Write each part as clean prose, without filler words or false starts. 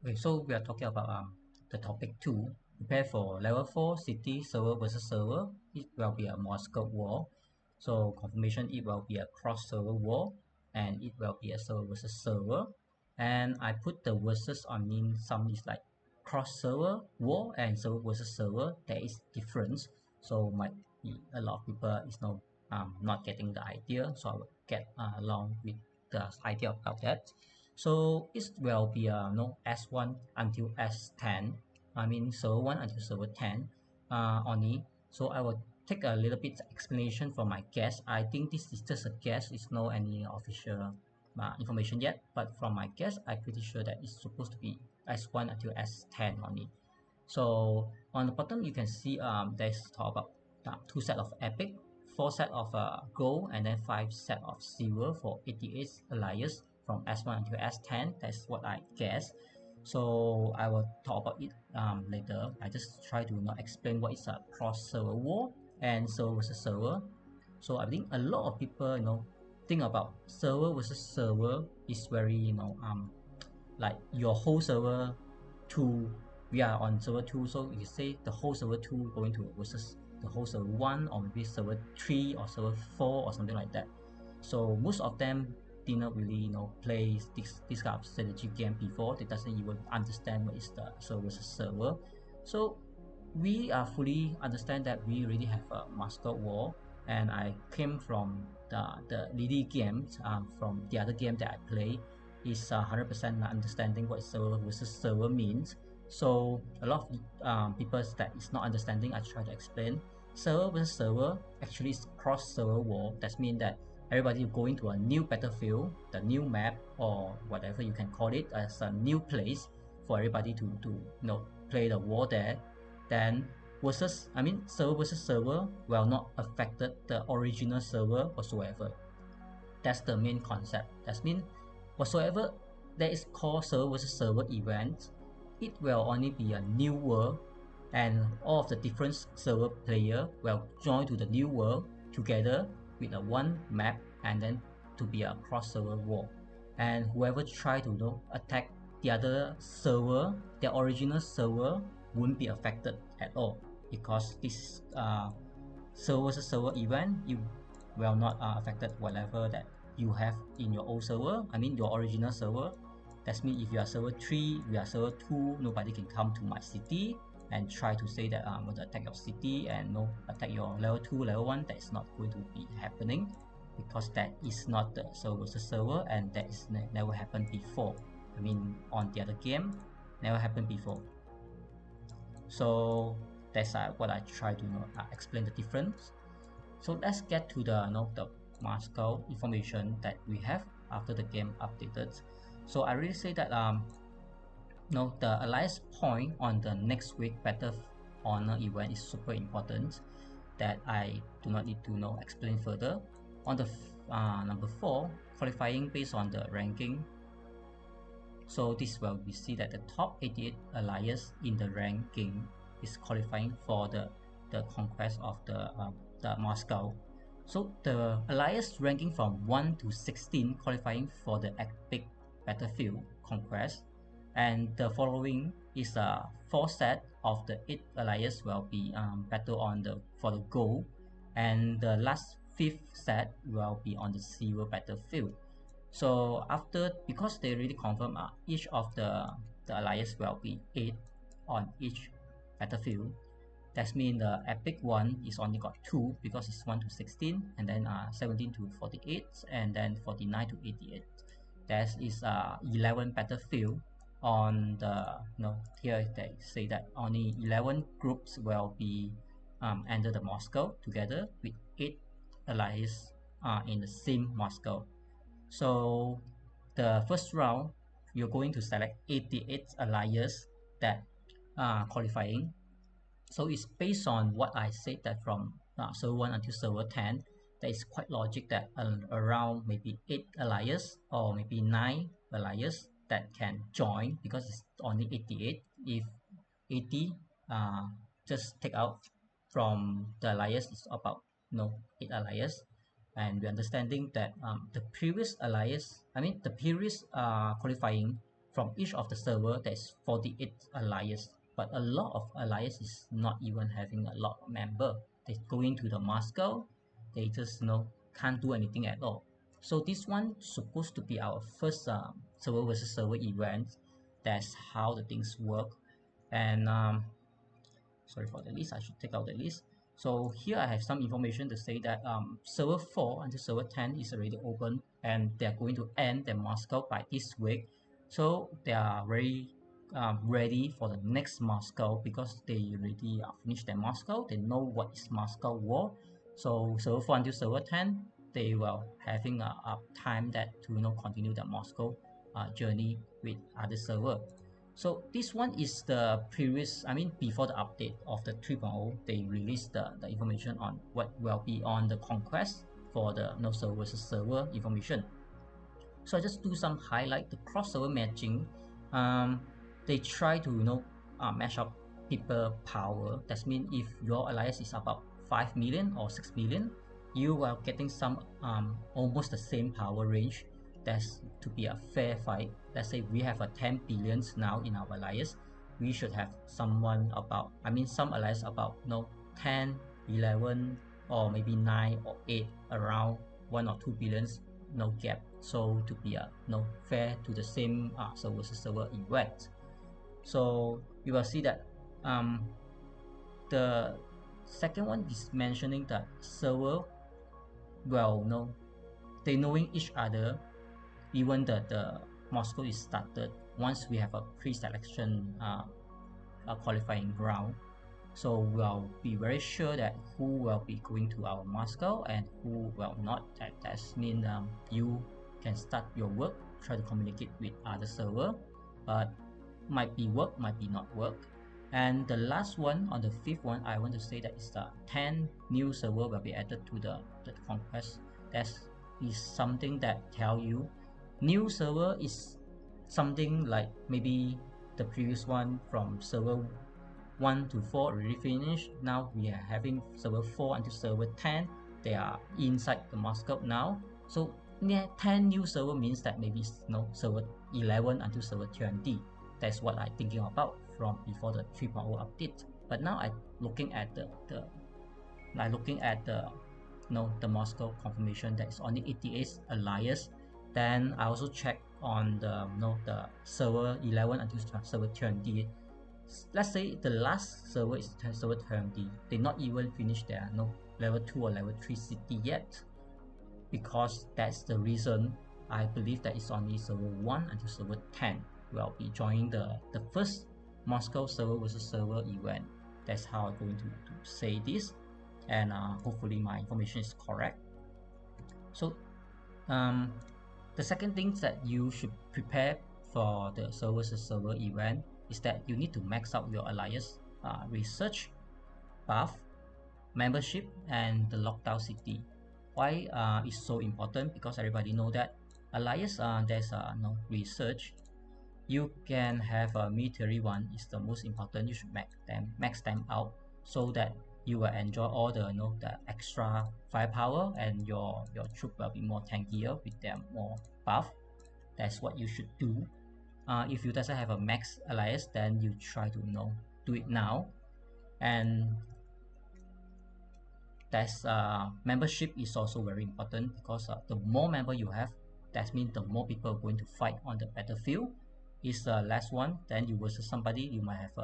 Okay, so we are talking about the topic 2. Prepare for level 4 city server versus server. It will be a Moscow war. So confirmation, it will be a cross server war, and it will be a server versus server. And I put the versus on mean some is like cross server war and server versus server. There is difference. So might be a lot of people is not getting the idea. So I will get along with the idea about that. So it will be S1 until S10. I mean server 1 until server 10 only. So I will take a little bit explanation from my guess. I think this is just a guess. It's no any official information yet. But from my guess, I'm pretty sure that it's supposed to be S1 until S10 only. So on the bottom, you can see there's talk about two set of epic, four set of gold, and then five set of silver for 88 alliance from S1 until S10. That's what I guess. So I will talk about it later. I just try to explain what is a cross server war and server versus server. So I think a lot of people think about server versus server is very like your whole server 2, we are on server 2, so you say the whole server 2 going to versus the whole server 1, or maybe server 3 or server 4 or something like that. So most of them didn't really play this kind of strategy game before. They doesn't even understand what is the server versus server. So we are fully understand that we really have a Moscow war, and I came from the Lilith games. From the other game that I play is 100% understanding what server versus server means. So a lot of people that is not understanding, I try to explain. Server versus server actually is cross server war. That means that everybody going to a new battlefield, the new map, or whatever you can call it, as a new place for everybody to play the war there. Then server versus server will not affected the original server whatsoever. That's the main concept. That means whatsoever that is called server versus server event, it will only be a new world, and all of the different server player will join to the new world together with a one map, and then to be a cross server war. And whoever try to attack the other server, the original server won't be affected at all, because this server versus server event, you will not affected whatever that you have in your old server. I mean your original server. That means if you are server 3, we are server 2, nobody can come to my city and try to say that I'm going to attack your city and attack your level 2, level 1. That is not going to be happening, because that is not the server versus server, and that is never happened before. I mean on the other game, never happened before. So that's what I try to explain the difference. So let's get to the Moscow information that we have after the game updated. So I really say that the alliance point on the next week Battle Honor event is super important, that I do not need to explain further. On the number 4, qualifying based on the ranking. So this will we see that the top 88 alliance in the ranking is qualifying for the conquest of the Moscow. So the alliance ranking from 1 to 16 qualifying for the epic battlefield conquest, and the following is a 4 set of the 8 alliance will be battle on for the gold, and the last 5th set will be on the silver battlefield. So after, because they really confirm each of the alliance will be 8 on each battlefield. That means the epic one is only got 2, because it's 1 to 16, and then 17 to 48, and then 49 to 88. That is 11 battlefield on the here they say that only 11 groups will be enter the Moscow together with 8 allies in the same Moscow. So the first round, you're going to select 88 alliance that are qualifying. So it's based on what I said, that from server 1 until server 10, that is quite logic that around maybe 8 alliance or maybe 9 alliance that can join, because it's only 88. If 80 just take out from the alliance, it's about 8 alliance. And we're understanding that the previous alliance, I mean the previous qualifying from each of the server, there's 48 alliance, but a lot of alliance is not even having a lot of member. They going to the Moscow, they just can't do anything at all. So this one supposed to be our first server versus server event. That's how the things work. And sorry for the list, I should take out the list. So here I have some information to say that server 4 until server 10 is already open, and they're going to end their Moscow by this week. So they are very ready for the next Moscow, because they already finished their Moscow. They know what is Moscow war. So server 4 until server 10, they will having a time that to continue the Moscow journey with other server. So this one is the previous, I mean, before the update of the 3.0, they released the information on what will be on the Conquest for the server versus server information. So I just do some highlight the crossover matching. They try to match up people power. That means if your alliance is about 5 million or 6 million, you are getting some almost the same power range. That's to be a fair fight. Let's say we have a 10 billions now in our alliance, we should have someone about, I mean, some alliance about 10, 11, or maybe 9 or 8, around 1 or 2 billions, no gap. So to be fair to the same server versus server event. So you will see that the second one is mentioning that server, well, they knowing each other, even that the Moscow is started once we have a pre-selection qualifying round. So we'll be very sure that who will be going to our Moscow and who will not. That means you can start your work, try to communicate with other server, but might be work, might be not work. And the last one, on the fifth one, I want to say that is the 10 new server will be added to the Conquest. That is something that tell you new server is something like maybe the previous one from server 1 to 4 already finished. Now we are having server 4 until server 10. They are inside the Moscow now. So 10 new server means that maybe server 11 until server 20. That's what I'm thinking about from before the 3.0 update. But now I'm looking at the the Moscow confirmation that is only 88 alliance. Then I also check on the the server 11 until server 20. Let's say the last server is server 20. They not even finish their level 2 or level 3 city yet, because that's the reason I believe that it's only server 1 until server 10 will be joining the first Moscow server versus server event. That's how I'm going to say this, and hopefully my information is correct. So the second thing that you should prepare for the server versus server event is that you need to max out your alliance research, buff, membership, and the lockdown city. Why is so important? Because everybody know that alliance there's no research. You can have a military one is the most important. You should max them out, so that you will enjoy all the the extra firepower, and your troop will be more tankier with them more buff. That's what you should do. If you doesn't have a max alliance, then you try to do it now. And that's membership is also very important, because the more member you have, that means the more people are going to fight on the battlefield. Is the last one, then you versus somebody, you might have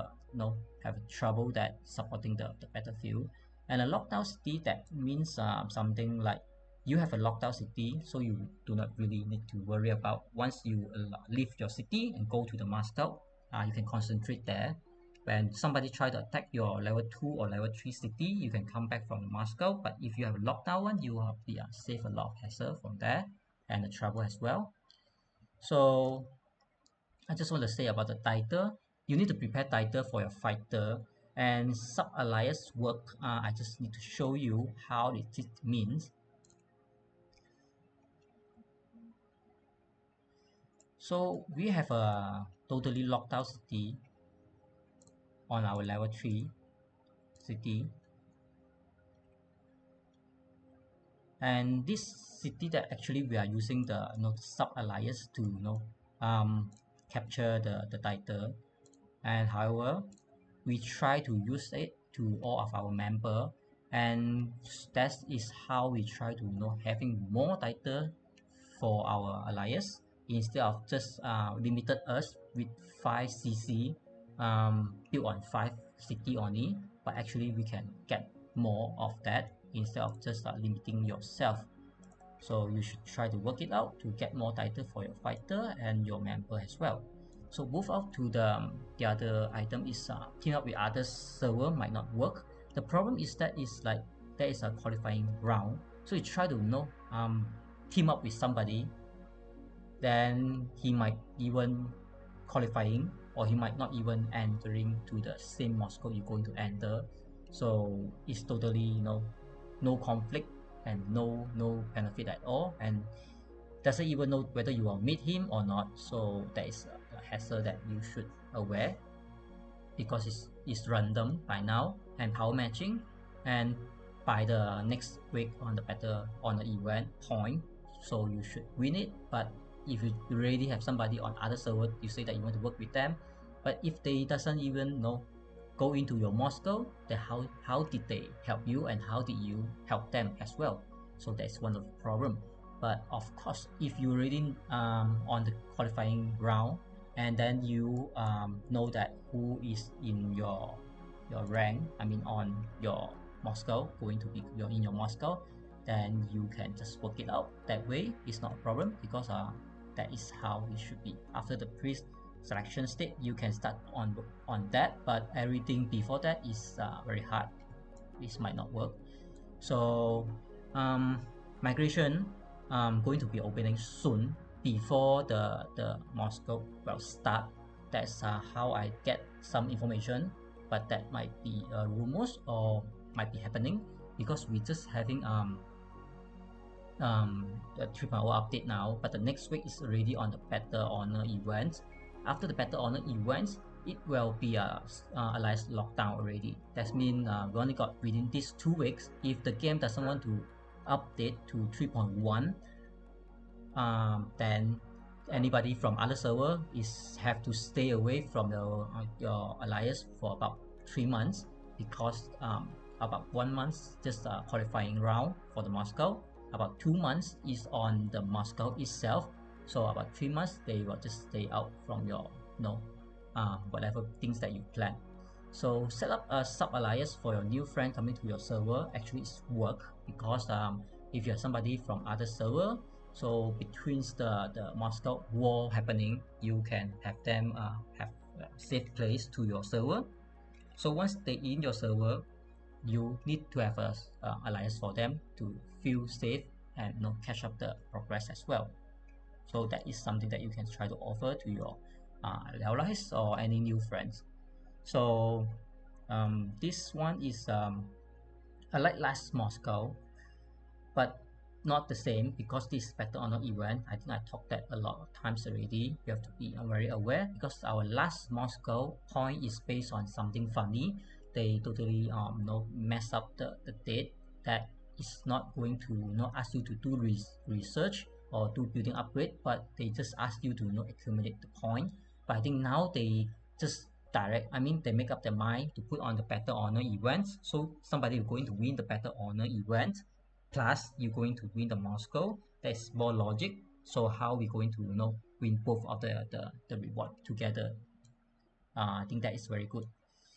have trouble that supporting the battlefield. And a lockdown city, that means something like you have a lockdown city, so you do not really need to worry about once you leave your city and go to the Moscow. You can concentrate there. When somebody try to attack your level 2 or level 3 city, you can come back from Moscow. But if you have a lockdown one, you will be save a lot of hassle from there and the trouble as well. So I just want to say about the title. You need to prepare title for your fighter, and sub alliance work. I just need to show you how it means. So we have a totally locked out city on our level 3 city, and this city that actually we are using the sub alliance to capture the title. And however, we try to use it to all of our member, and that is how we try to having more title for our alliance instead of just limited us with 5cc built on 5 city only, but actually we can get more of that instead of just limiting yourself. So you should try to work it out to get more title for your fighter and your member as well. So move out to the other item is team up with other server might not work. The problem is that is like there is a qualifying round, so you try to team up with somebody, then he might even qualifying, or he might not even entering to the same Moscow you're going to enter. So it's totally no conflict and no benefit at all, and doesn't even know whether you will meet him or not. So that is a hassle that you should aware, because it's random by now and power matching, and by the next week on the battle on the event point, so you should win it. But if you already have somebody on other server, you say that you want to work with them, but if they doesn't even go into your Moscow, then how did they help you and how did you help them as well? So that's one of the problem. But of course, if you already on the qualifying round, and then you know that who is in your rank, I mean on your Moscow, going to be in your Moscow, then you can just work it out that way. It's not a problem, because that is how it should be. After the pre-selection state, you can start on that, but everything before that is very hard. This might not work. So migration going to be opening soon, before the Moscow will start. That's how I get some information, but that might be rumors or might be happening, because we just having the 3.0 update now, but the next week is already on the Battle Honor event. After the Battle Honor event, it will be a alliance lockdown already. That means we only got within these 2 weeks. If the game doesn't want to update to 3.1, then anybody from other server is have to stay away from your alliance for about 3 months, because about 1 month just qualifying round for the Moscow, about 2 months is on the Moscow itself, so about 3 months they will just stay out from your whatever things that you plan. So set up a sub alliance for your new friend coming to your server. Actually it's work, because if you have somebody from other server, so between the Moscow war happening, you can have them have a safe place to your server. So once they in your server, you need to have a alliance for them to feel safe and catch up the progress as well. So that is something that you can try to offer to your allies or any new friends. So this one is like last Moscow, but not the same, because this Battle Honor event, I think I talked that a lot of times already. You have to be very aware, because our last Moscow point is based on something funny. They totally mess up the date. That is not going to ask you to do research or do building upgrade, but they just ask you to accumulate the point. But I think now they just they make up their mind to put on the Battle Honor events, so somebody is going to win the Battle Honor event, plus you're going to win the Moscow. That's more logic. So how we going to win both of the reward together? I think that is very good.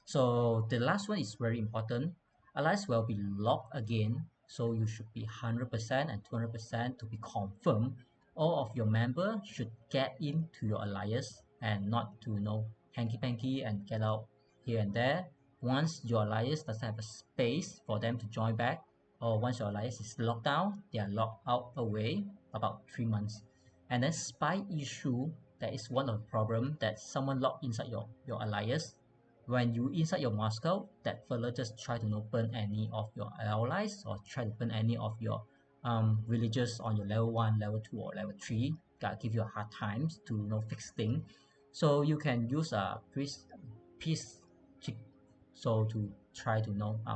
So the last one is very important. Alliance will be locked again, so you should be 100% and 200% to be confirmed. All of your members should get into your alliance, and not to hanky panky and get out here and there. Once your alliance doesn't have a space for them to join back, or once your alliance is locked down, they are locked out away about 3 months. And then spy issue, that is one of the problem, that someone locked inside your alliance. When you inside your Moscow, that fella just try to burn any of your allies, or try to burn any of your villagers on your level 1, level 2, or level 3. That give you a hard times to fix thing. So you can use a peace trick, so to try to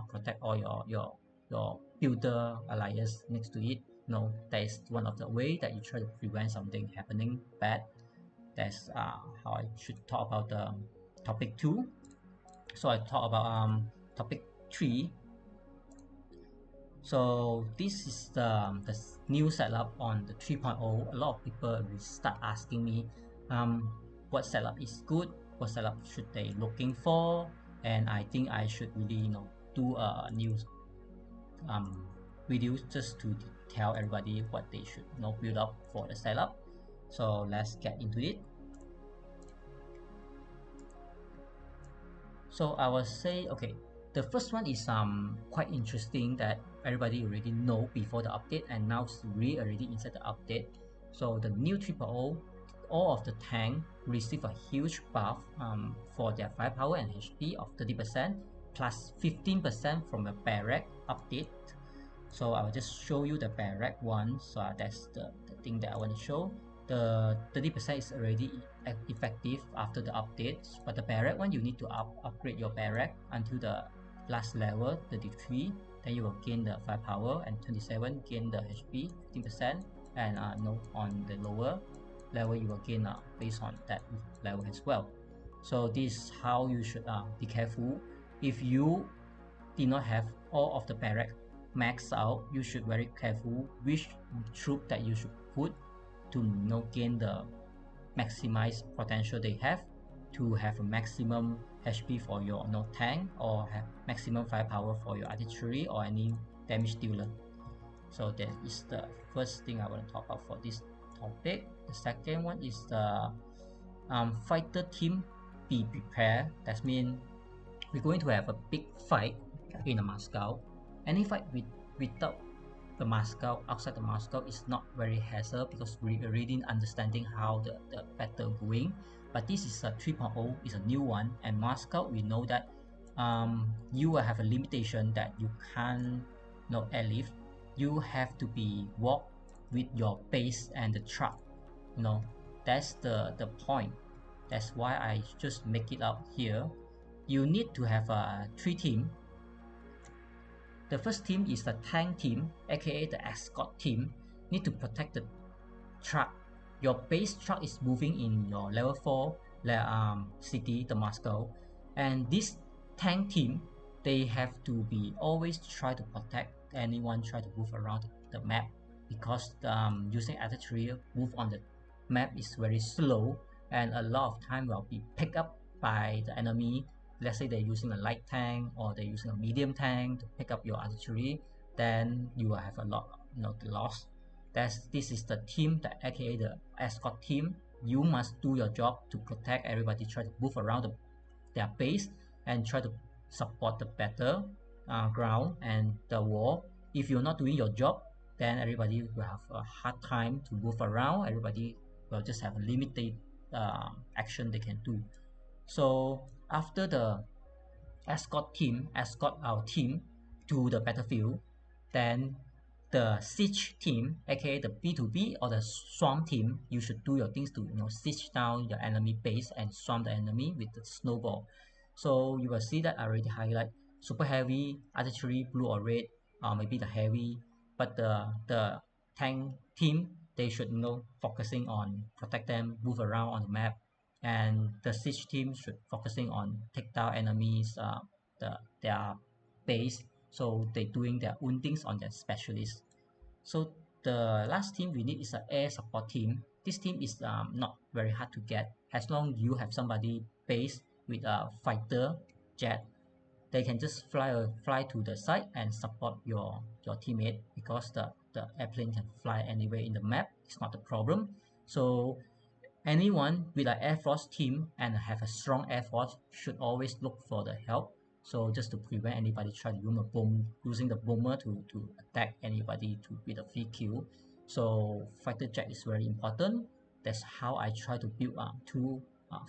protect all your builder alliance next to it. That is one of the way that you try to prevent something happening bad. That's how I should talk about the topic 2. So I talk about topic 3. So this is the new setup on the 3.0. A lot of people will start asking me what setup is good, what setup should they looking for, and I think I should really do a new um, video just to tell everybody what they should build up for the setup. So let's get into it. So I will say, okay, the first one is quite interesting that everybody already know before the update, and now it's really already inside the update. So the new 3.0, all of the tank receive a huge buff for their firepower and HP of 30% plus 15% from the barrack update. So I will just show you the barrack one. So that's the thing that I want to show. The 30% is already effective after the updates, but the barrack one, you need to upgrade your barrack until the last level 33, then you will gain the firepower, and 27 gain the HP 15%, and on the lower level you will gain based on that level as well. So this is how you should be careful. If you did not have all of the barrack maxed out, you should very careful which troop that you should put to gain the maximize potential they have, to have a maximum HP for your tank, or have maximum firepower for your artillery or any damage dealer. So that is the first thing I want to talk about for this topic. The second one is the fighter team be prepared. That means we're going to have a big fight in the Moscow. Any fight without the Moscow, outside the Moscow, is not very hassle because we already understanding how the battle going. But this is a 3.0, is a new one, and Moscow, we know that you will have a limitation that you can't airlift. You have to be walk with your base and the truck. That's the point. That's why I just make it up here. You need to have a 3 team. The first team is the tank team, aka the escort team, need to protect the truck. Your base truck is moving in your level 4 city, the Moscow, and this tank team, they have to be always try to protect anyone try to move around the map, because using artillery move on the map is very slow, and a lot of time will be picked up by the enemy. Let's say they're using a light tank or they're using a medium tank to pick up your artillery, then you will have a lot the loss. This is the team, that aka the escort team. You must do your job to protect everybody, try to move around their base and try to support the battle ground and the wall. If you're not doing your job, then everybody will have a hard time to move around. Everybody will just have a limited action they can do. So after the escort our team to the battlefield, then the siege team, aka the B2B or the swarm team, you should do your things to siege down your enemy base and swarm the enemy with the snowball. So you will see that I already highlight super heavy artillery, blue or red, maybe the heavy, but the tank team, they should focusing on protect them, move around on the map, and the siege team should focusing on take down enemies their base. So they doing their own things on their specialists. So the last team we need is an air support team. This team is not very hard to get, as long you have somebody base with a fighter jet. They can just fly to the side and support your teammate, because the airplane can fly anywhere in the map. It's not a problem. So anyone with an Air Force team and have a strong Air Force should always look for the help. So just to prevent anybody try to using the bomber to attack anybody with a free kill. So fighter jet is very important. That's how I try to build 2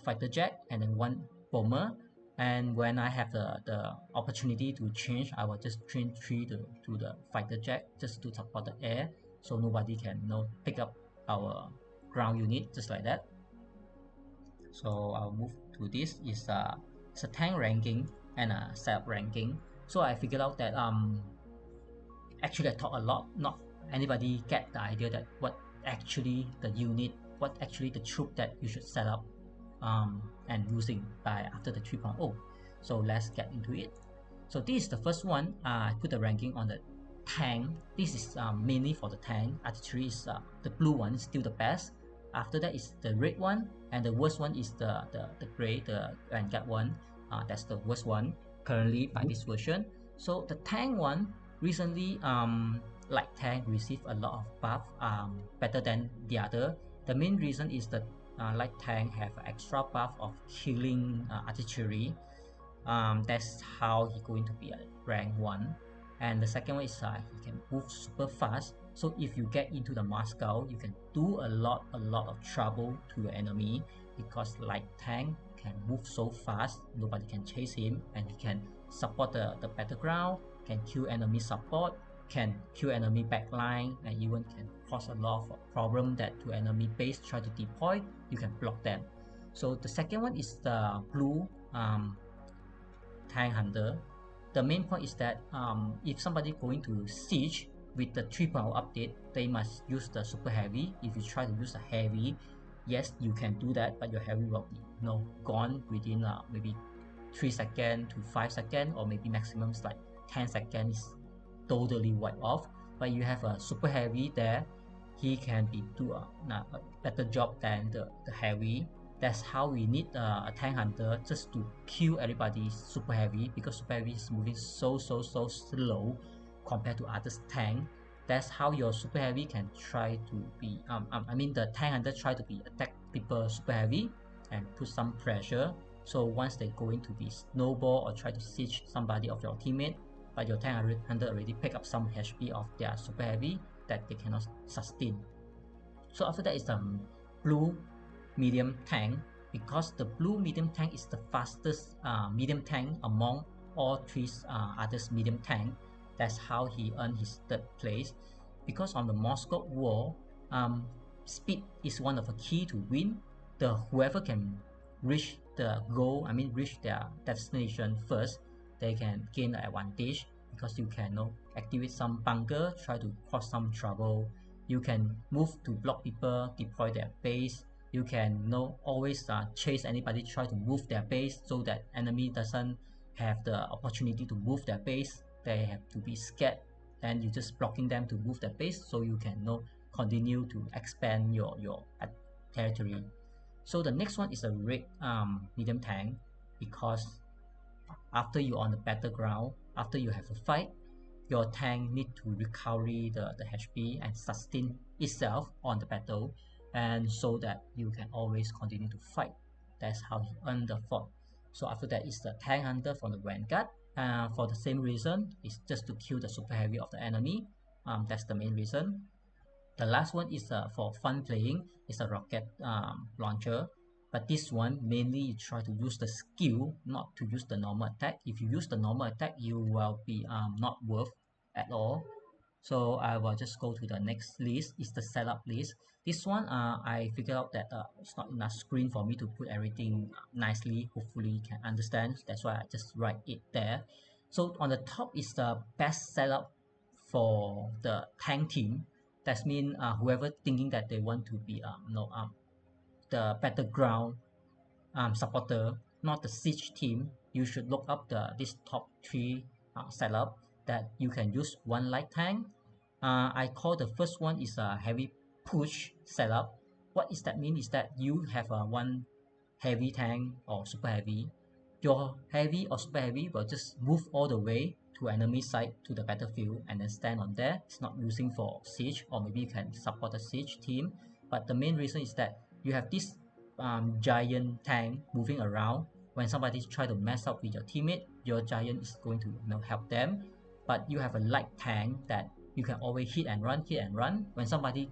fighter jet and then 1 bomber. And when I have the opportunity to change, I will just change 3 to the fighter jet just to support the air, so nobody can pick up our ground unit just like that. So I'll move to this is it's a tank ranking and a setup ranking. So I figured out that actually I talk a lot, not anybody get the idea that what actually the unit what actually the troop that you should set up and using by after the 3.0. So let's get into it. So this is the first one. I put the ranking on the tank. This is mainly for the tank. Artillery is the blue one, is still the best. After that is the red one, and the worst one is the gray, the Vanguard one. That's the worst one currently by this version. So the tank one recently, light tank received a lot of buff, better than the other. The main reason is that light tank have extra buff of killing artillery. That's how he going to be a rank 1. And the second one is he can move super fast. So if you get into the Moscow, you can do a lot of trouble to your enemy, because light tank can move so fast, nobody can chase him, and he can support the battleground, can kill enemy support, can kill enemy backline, and even can cause a lot of problem that to enemy base try to deploy, you can block them. So the second one is the blue tank hunter. The main point is that if somebody going to siege with the 3.0 update, they must use the super heavy. If you try to use the heavy, yes, you can do that, but your heavy will be gone within maybe 3 seconds to 5 seconds, or maybe maximum like 10 seconds, totally wipe off. But you have a super heavy there, he can be do a better job than the heavy. That's how we need a tank hunter, just to kill everybody super heavy, because super heavy is moving so slow compared to others tank. That's how your super heavy can try to be I mean the tank hunter try to be attack people super heavy and put some pressure. So once they're going to be snowball or try to siege somebody of your teammate, but your tank hunter already pick up some HP of their super heavy that they cannot sustain. So after that is the blue medium tank, because the blue medium tank is the fastest medium tank among all three others medium tank. That's how he earned his third place, because on the Moscow war, speed is one of the key to win. The whoever can reach the goal, I mean reach their destination first, they can gain the advantage, because you can activate some bunker, try to cause some trouble. You can move to block people, deploy their base. You can always chase anybody try to move their base, so that enemy doesn't have the opportunity to move their base. They have to be scared, and you just blocking them to move their base, so you can continue to expand your territory. So the next one is a red medium tank, because after you're on the battleground, after you have a fight, your tank need to recover the HP and sustain itself on the battle, and so that you can always continue to fight. That's how he earned the fort. So after that is the tank hunter from the Vanguard. For the same reason, it's just to kill the super heavy of the enemy. That's the main reason. The last one is for fun playing. It's a rocket launcher, but this one mainly you try to use the skill, not to use the normal attack. If you use the normal attack, you will be not worth at all. So I will just go to the next list. It's the setup list. This one I figured out that it's not enough screen for me to put everything nicely. Hopefully you can understand. That's why I just write it there. So on the top is the best setup for the tank team. That means whoever thinking that they want to be the battleground supporter, not the siege team, you should look up this top 3 setup that you can use one light tank. I call the first one is a heavy push setup. What is that mean is that you have one heavy tank or super heavy. Your heavy or super heavy will just move all the way to enemy side to the battlefield and then stand on there. It's not using for siege, or maybe you can support the siege team. But the main reason is that you have this giant tank moving around. When somebody try to mess up with your teammate, your giant is going to help them. But you have a light tank that you can always hit and run. When somebody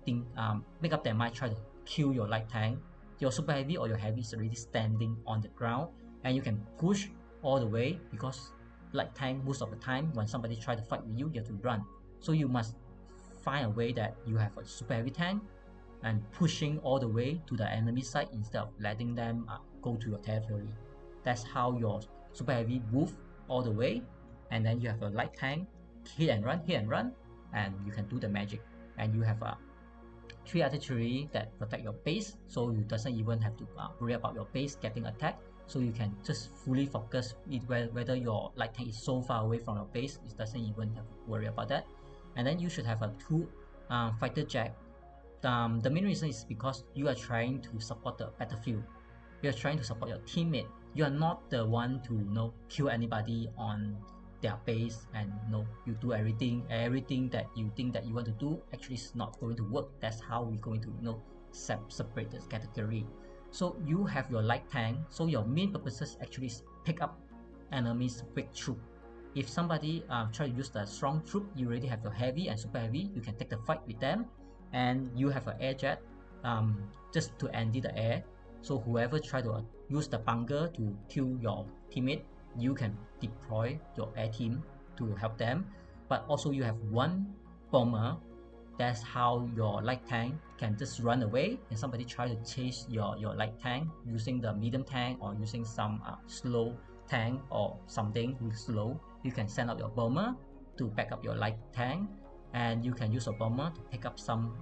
make up their mind try to kill your light tank, your super heavy or your heavy is already standing on the ground, and you can push all the way, because light tank most of the time when somebody try to fight with you, you have to run. So you must find a way that you have a super heavy tank and pushing all the way to the enemy side instead of letting them go to your territory. That's how your super heavy move all the way, and then you have a light tank hit and run, and you can do the magic, and you have 3 artillery that protect your base, so you doesn't even have to worry about your base getting attacked. So you can just fully focus it whether your light tank is so far away from your base, it doesn't even have to worry about that. And then you should have a 2 fighter jet. The main reason is because you are trying to support the battlefield. You are trying to support your teammate. You are not the one to kill anybody on their base, and you do everything that you think that you want to do actually is not going to work. That's how we're going to separate this category. So you have your light tank, so your main purposes actually is pick up enemies weak troop. If somebody try to use the strong troop, you already have your heavy and super heavy, you can take the fight with them. And you have an air jet just to end the air, so whoever try to use the bunker to kill your teammate, you can deploy your air team to help them. But also you have 1 bomber. That's how your light tank can just run away and somebody try to chase your light tank using the medium tank or using some slow tank or something slow. You can send out your bomber to back up your light tank, and you can use a bomber to pick up some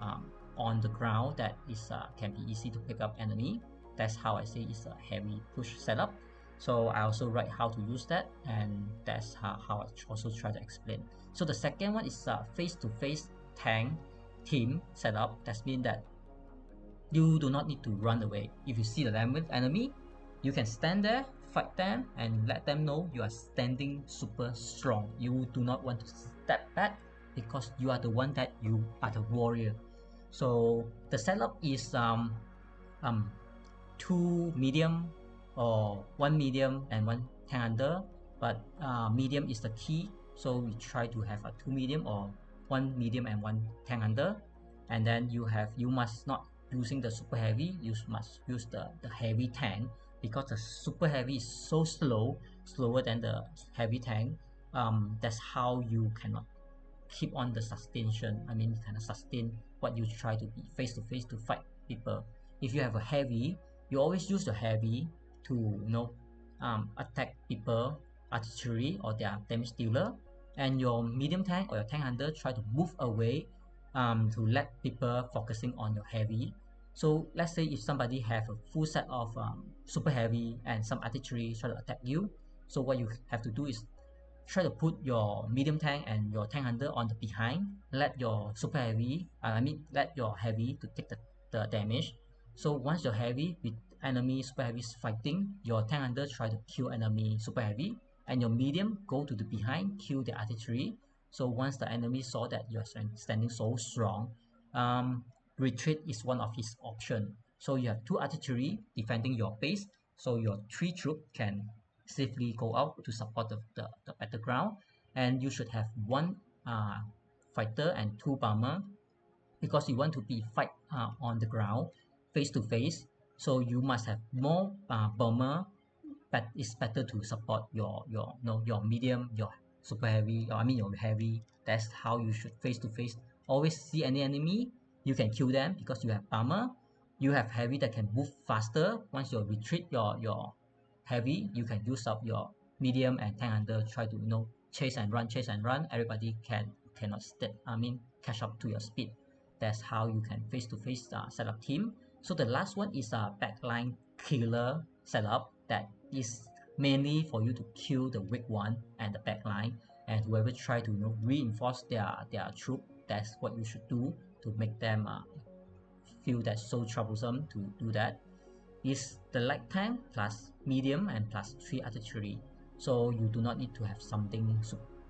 on the ground that is can be easy to pick up enemy. That's how I say it's a heavy push setup. So I also write how to use that, and that's how I also try to explain. So the second one is face-to-face tank team setup. That means that you do not need to run away. If you see the enemy, you can stand there, fight them, and let them know you are standing super strong. You do not want to step back because you are the one that you are the warrior. So the setup is 2 medium or 1 medium and 1 tank under, but medium is the key, so we try to have a 2 medium or 1 medium and 1 tank under. And then you must not using the super heavy, you must use the heavy tank, because the super heavy is so slower than the heavy tank. That's how you cannot keep on the sustain. I mean, kind of sustain what you try to be face to face to fight people. If you have a heavy, you always use the heavy to attack people, artillery or their damage dealer, and your medium tank or your tank hunter try to move away to let people focusing on your heavy. So let's say if somebody have a full set of super heavy and some artillery try to attack you, so what you have to do is try to put your medium tank and your tank hunter on the behind, let your super heavy let your heavy to take the damage. So once your heavy with enemy super heavy is fighting, your tank hunter try to kill enemy super heavy, and your medium go to the behind, kill the artillery. So once the enemy saw that you're standing so strong, retreat is one of his option. So you have 2 artillery defending your base, so your 3 troop can safely go out to support the battleground. And you should have 1 fighter and 2 bomber, because you want to be fight on the ground face to face, so you must have more bomber, but it's better to support your medium, your super heavy, or your heavy. That's how you should face to face. Always see any enemy, you can kill them because you have bomber. You have heavy that can move faster. Once you retreat your heavy, you can use up your medium and tank under, try to chase and run. Everybody cannot catch up to your speed. That's how you can face to face setup team. So the last one is a backline killer setup, that is mainly for you to kill the weak one and the backline, and whoever try to reinforce their troop. That's what you should do to make them feel that so troublesome to do that. Is the light tank plus medium and plus 3 artillery. So you do not need to have something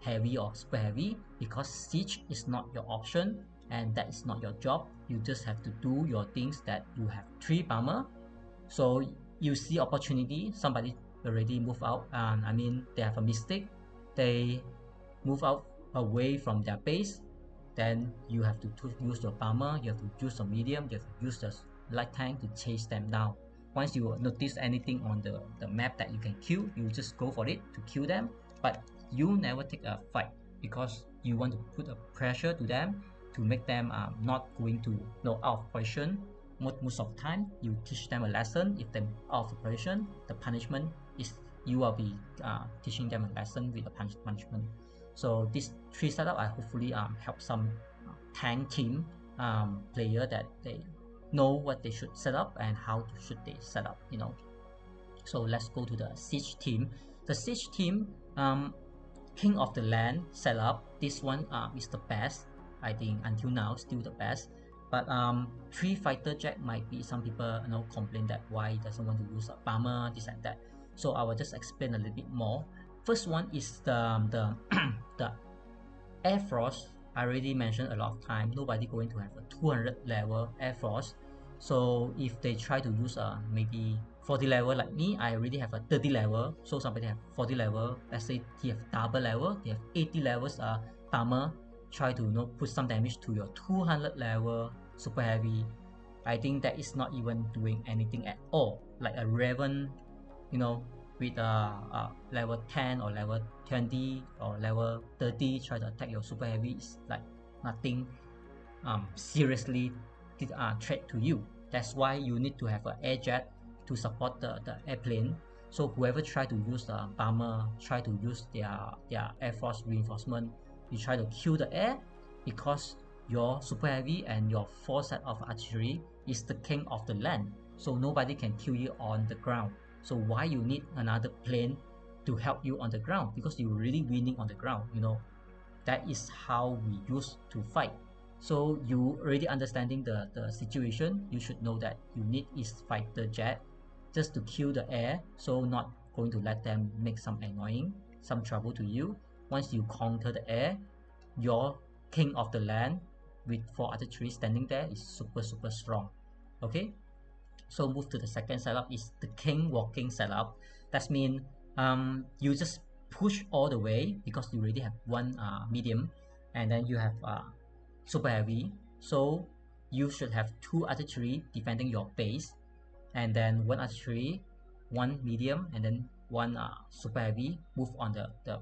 heavy or super heavy, because siege is not your option and that is not your job. You just have to do your things that you have 3 bomber. So you see opportunity, somebody already move out, they have a mistake, they move out away from their base, then you have to use your bomber, you have to use the medium, you have to use the light tank to chase them down. Once you notice anything on the map that you can kill, you just go for it to kill them, but you never take a fight, because you want to put a pressure to them to make them not going to out of position. Most of the time you teach them a lesson. If they're out of position, the punishment is you will be teaching them a lesson with the punishment. So this 3 setup I hopefully help some tank team player that they know what they should set up and how should they set up, you know. So let's go to the siege team. The siege team, king of the land setup, this one is the best, I think, until now still the best. But 3 fighter jet might be, some people, you know, complain that why he doesn't want to use a bomber, this and that. So I will just explain a little bit more. First one is the the Airforce. I already mentioned a lot of time, nobody going to have a 200 level Airforce. So if they try to use a maybe 40 level like me, I already have a 30 level. So somebody have 40 level, let's say he have double level, they have 80 levels bomber, try to, you know, put some damage to your 200 level super heavy. I think that is not even doing anything at all. Like a Raven, you know, with level 10 or level 20 or level 30 try to attack your super heavy, is like nothing seriously threat to you. That's why you need to have an air jet to support the airplane. So whoever try to use the bomber, try to use their air force reinforcement, you try to kill the air, because your super heavy and your 4 set of artillery is the king of the land, so nobody can kill you on the ground. So why you need another plane to help you on the ground? Because you're really winning on the ground, you know. That is how we used to fight. So you already understanding the situation, you should know that you need is fighter jet just to kill the air, so not going to let them make some annoying, some trouble to you. Once you conquer the air, your king of the land with 4 artillery standing there is super strong. Okay, so move to the second setup, is the king walking setup. That means you just push all the way, because you already have 1 medium, and then you have super heavy. So you should have 2 artillery defending your base, and then 1 artillery, 1 medium, and then 1 super heavy move on the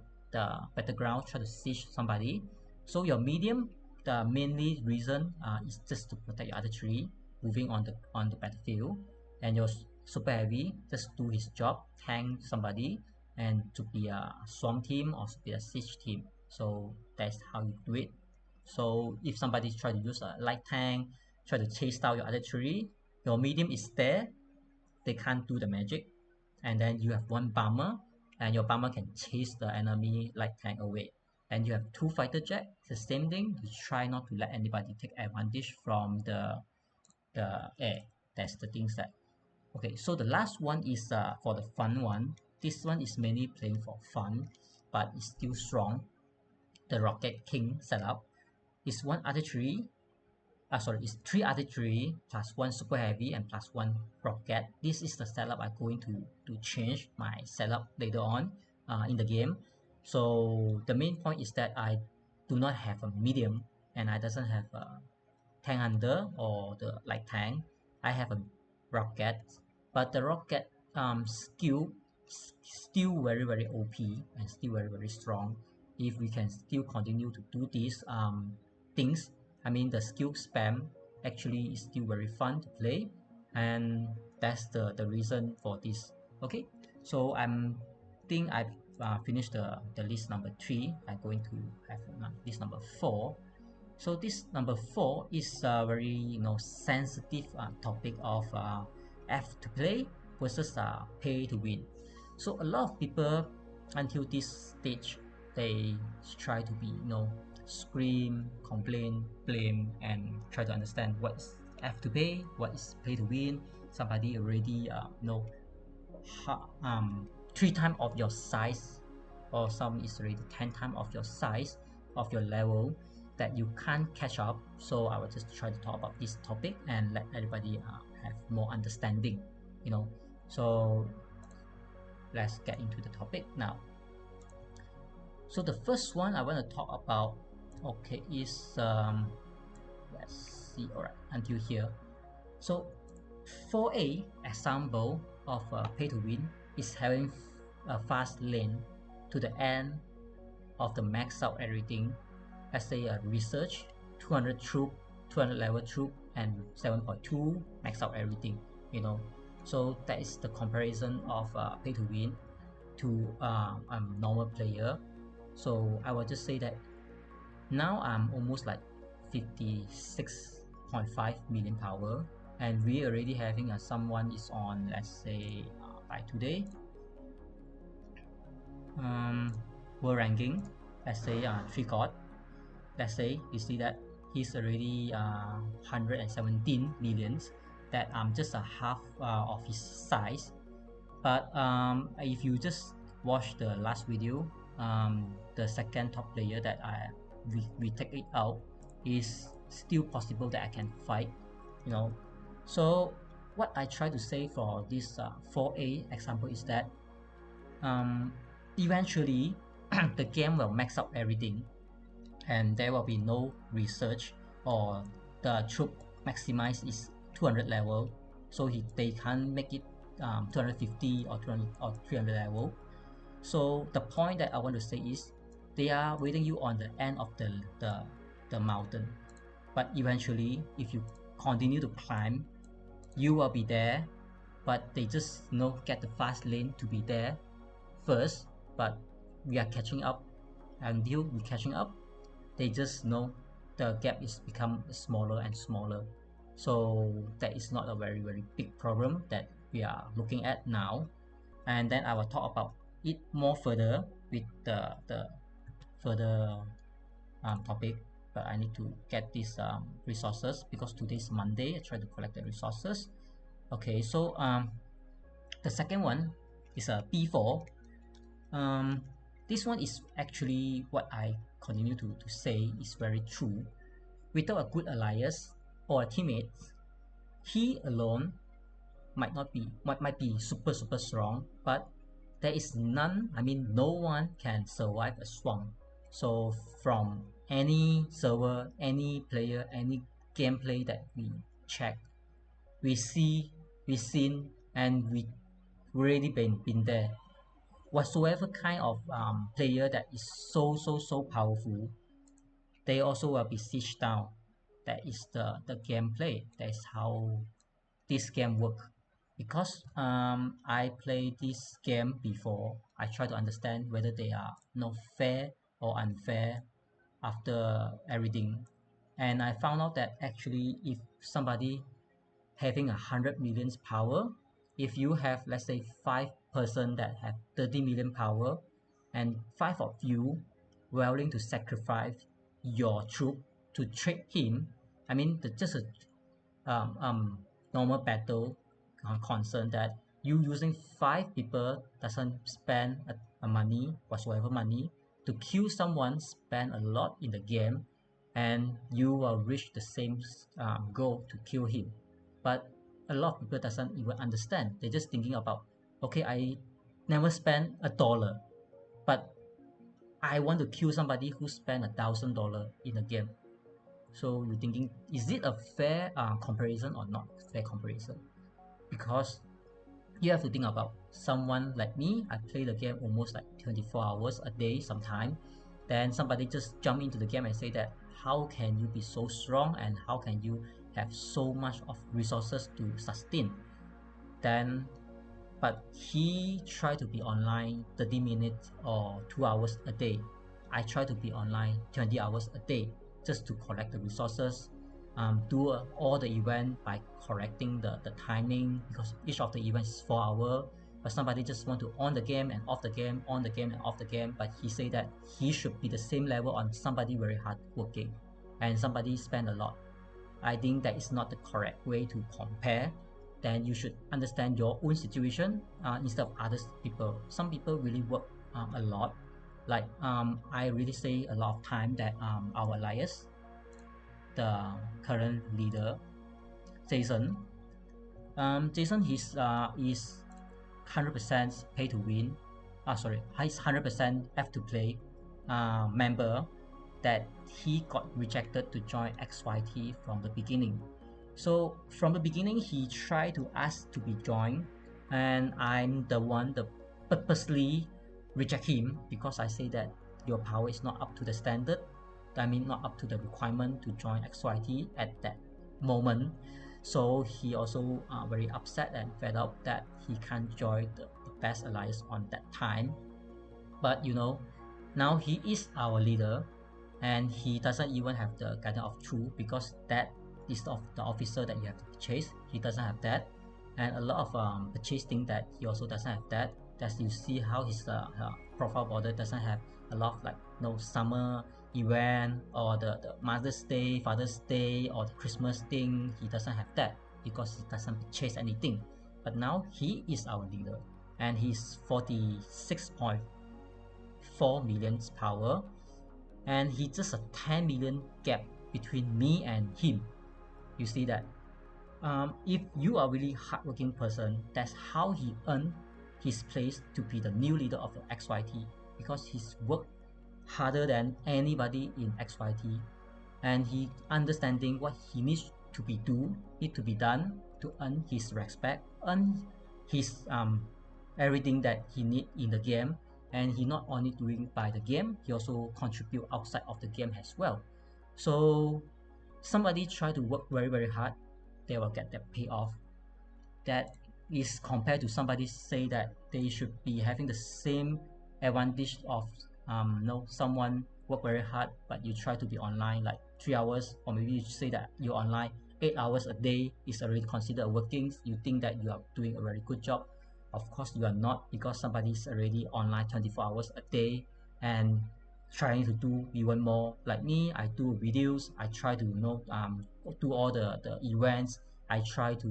battleground, try to siege somebody. So your medium, the mainly reason is just to protect your artillery moving on the battlefield, and your super heavy just do his job, tank somebody, and to be a swarm team or to be a siege team. So that's how you do it. So if somebody try to use a light tank, try to chase down your artillery, your medium is there, they can't do the magic. And then you have 1 bomber, and your bomber can chase the enemy light tank away. And you have 2 fighter jet, the same thing. You try not to let anybody take advantage from the air. That's the things that. Okay, so the last one is for the fun one. This one is mainly playing for fun, but it's still strong. The Rocket King setup is 1 artillery, it's 3 artillery plus 1 super heavy and plus 1 rocket. This is the setup I'm going to change my setup later on in the game. So the main point is that I do not have a medium, and I doesn't have a tank hunter or the light tank. I have a rocket, but the rocket skill still very OP and still very strong. If we can still continue to do these things, I mean the skill spam actually is still very fun to play, and that's the reason for this. Okay, so think I've finished the list number 3. I'm going to have list number 4. So this number 4 is a very, you know, sensitive topic of F to play versus pay to win. So a lot of people until this stage, they try to be, you know, scream, complain, blame, and try to understand what is F to pay, what is pay to win. Somebody already you know, 3 times of your size, or some is already 10 times of your size of your level, that you can't catch up. So I will just try to talk about this topic and let everybody have more understanding, you know. So let's get into the topic now. So the first one I want to talk about, okay, is let's see, all right, until here. So 4A example of pay to win is having a fast lane to the end of the max out everything. Let's say a research, 200 troop, 200 level troop, and 7.2 max out everything, you know. So that is the comparison of pay to win to a normal player. So I will just say that now I'm almost like 56 0.5 million power, and we already having someone is on, let's say by today world ranking, let's say 3 god. Let's say you see that he's already 117 millions, that just a half of his size. But if you just watch the last video, the second top player that we take it out, is still possible that I can fight, you know. So what I try to say for this 4A example is that eventually the game will max out everything, and there will be no research, or the troop maximize is 200 level, so they can't make it 250 or 200 or 300 level. So the point that I want to say is, they are waiting you on the end of the mountain, but eventually if you continue to climb, you will be there, but they just get the fast lane to be there first. But we are catching up, until we catching up, they just the gap is become smaller and smaller. So that is not a very big problem that we are looking at now. And then I will talk about it more further with the further topic. But I need to get these resources, because today is Monday. I try to collect the resources. Okay, so the second one is a P4. This one is actually what I continue to say is very true. Without a good alliance or a teammate, he alone might be super strong, but there is none, no one can survive a swamp. So from any server, any player, any gameplay that we check, we see, we seen, and we already been there. Whatsoever kind of player that is so powerful, they also will be sieged down. That is the gameplay. That is how this game work. Because I played this game before, I try to understand whether they are fair or unfair after everything. And I found out that actually, if somebody having 100 million power, if you have, let's say, 5 person that have 30 million power, and 5 of you willing to sacrifice your troop to trade him, just a normal battle concern, that you using 5 people doesn't spend a money, whatsoever money, to kill someone, spend a lot in the game, and you will reach the same goal to kill him. But a lot of people doesn't even understand. They're just thinking about, okay, I never spend $1, but I want to kill somebody who spent $1,000 in a game. So you're thinking, is it a fair comparison or not fair comparison? Because you have to think about someone like me. I play the game almost like 24 hours a day sometime. Then somebody just jump into the game and say that, how can you be so strong, and how can you have so much of resources to sustain? Then, but he tried to be online 30 minutes or 2 hours a day. I try to be online 20 hours a day, just to collect the resources, do all the event by correcting the timing, because each of the events is 4 hours. But somebody just want to on the game and off the game, on the game and off the game. But he say that he should be the same level on somebody very hard working, and somebody spend a lot. I think that is not the correct way to compare. Then you should understand your own situation instead of other people. Some people really work a lot. Like I really say a lot of time that our alliance, the current leader, Jason, Jason is 100% pay to win. Sorry, he's 100% have to play member, that he got rejected to join XYT from the beginning. So from the beginning, he tried to ask to be joined, and I'm the one that purposely reject him, because I say that your power is not up to the standard. Not up to the requirement to join XYT at that moment. So he also very upset and fed up that he can't join the best alliance on that time. But now he is our leader, and he doesn't even have the guidance of truth, because that list of the officer that you have to purchase. He doesn't have that, and a lot of purchase thing that he also doesn't have that. As you see how his profile border doesn't have a lot of like summer event or the Mother's Day, Father's Day, or the Christmas thing. He doesn't have that because he doesn't purchase anything. But now he is our leader, and he's 46.4 million power, and he's just a 10 million gap between me and him. You see that? If you are really hardworking person, that's how he earned his place to be the new leader of the XYT, because he's worked harder than anybody in XYT, and he understanding what he needs to be done to earn his respect, earn his everything that he need in the game. And he not only doing by the game, he also contribute outside of the game as well. So somebody try to work very very hard, they will get their payoff. That is compared to somebody say that they should be having the same advantage of someone work very hard but you try to be online like 3 hours, or maybe you say that you're online 8 hours a day is already considered working. You think that you are doing a very good job. Of course you are not, because somebody's already online 24 hours a day and trying to do even more. Like me, I do videos, I try to do all the events, I try to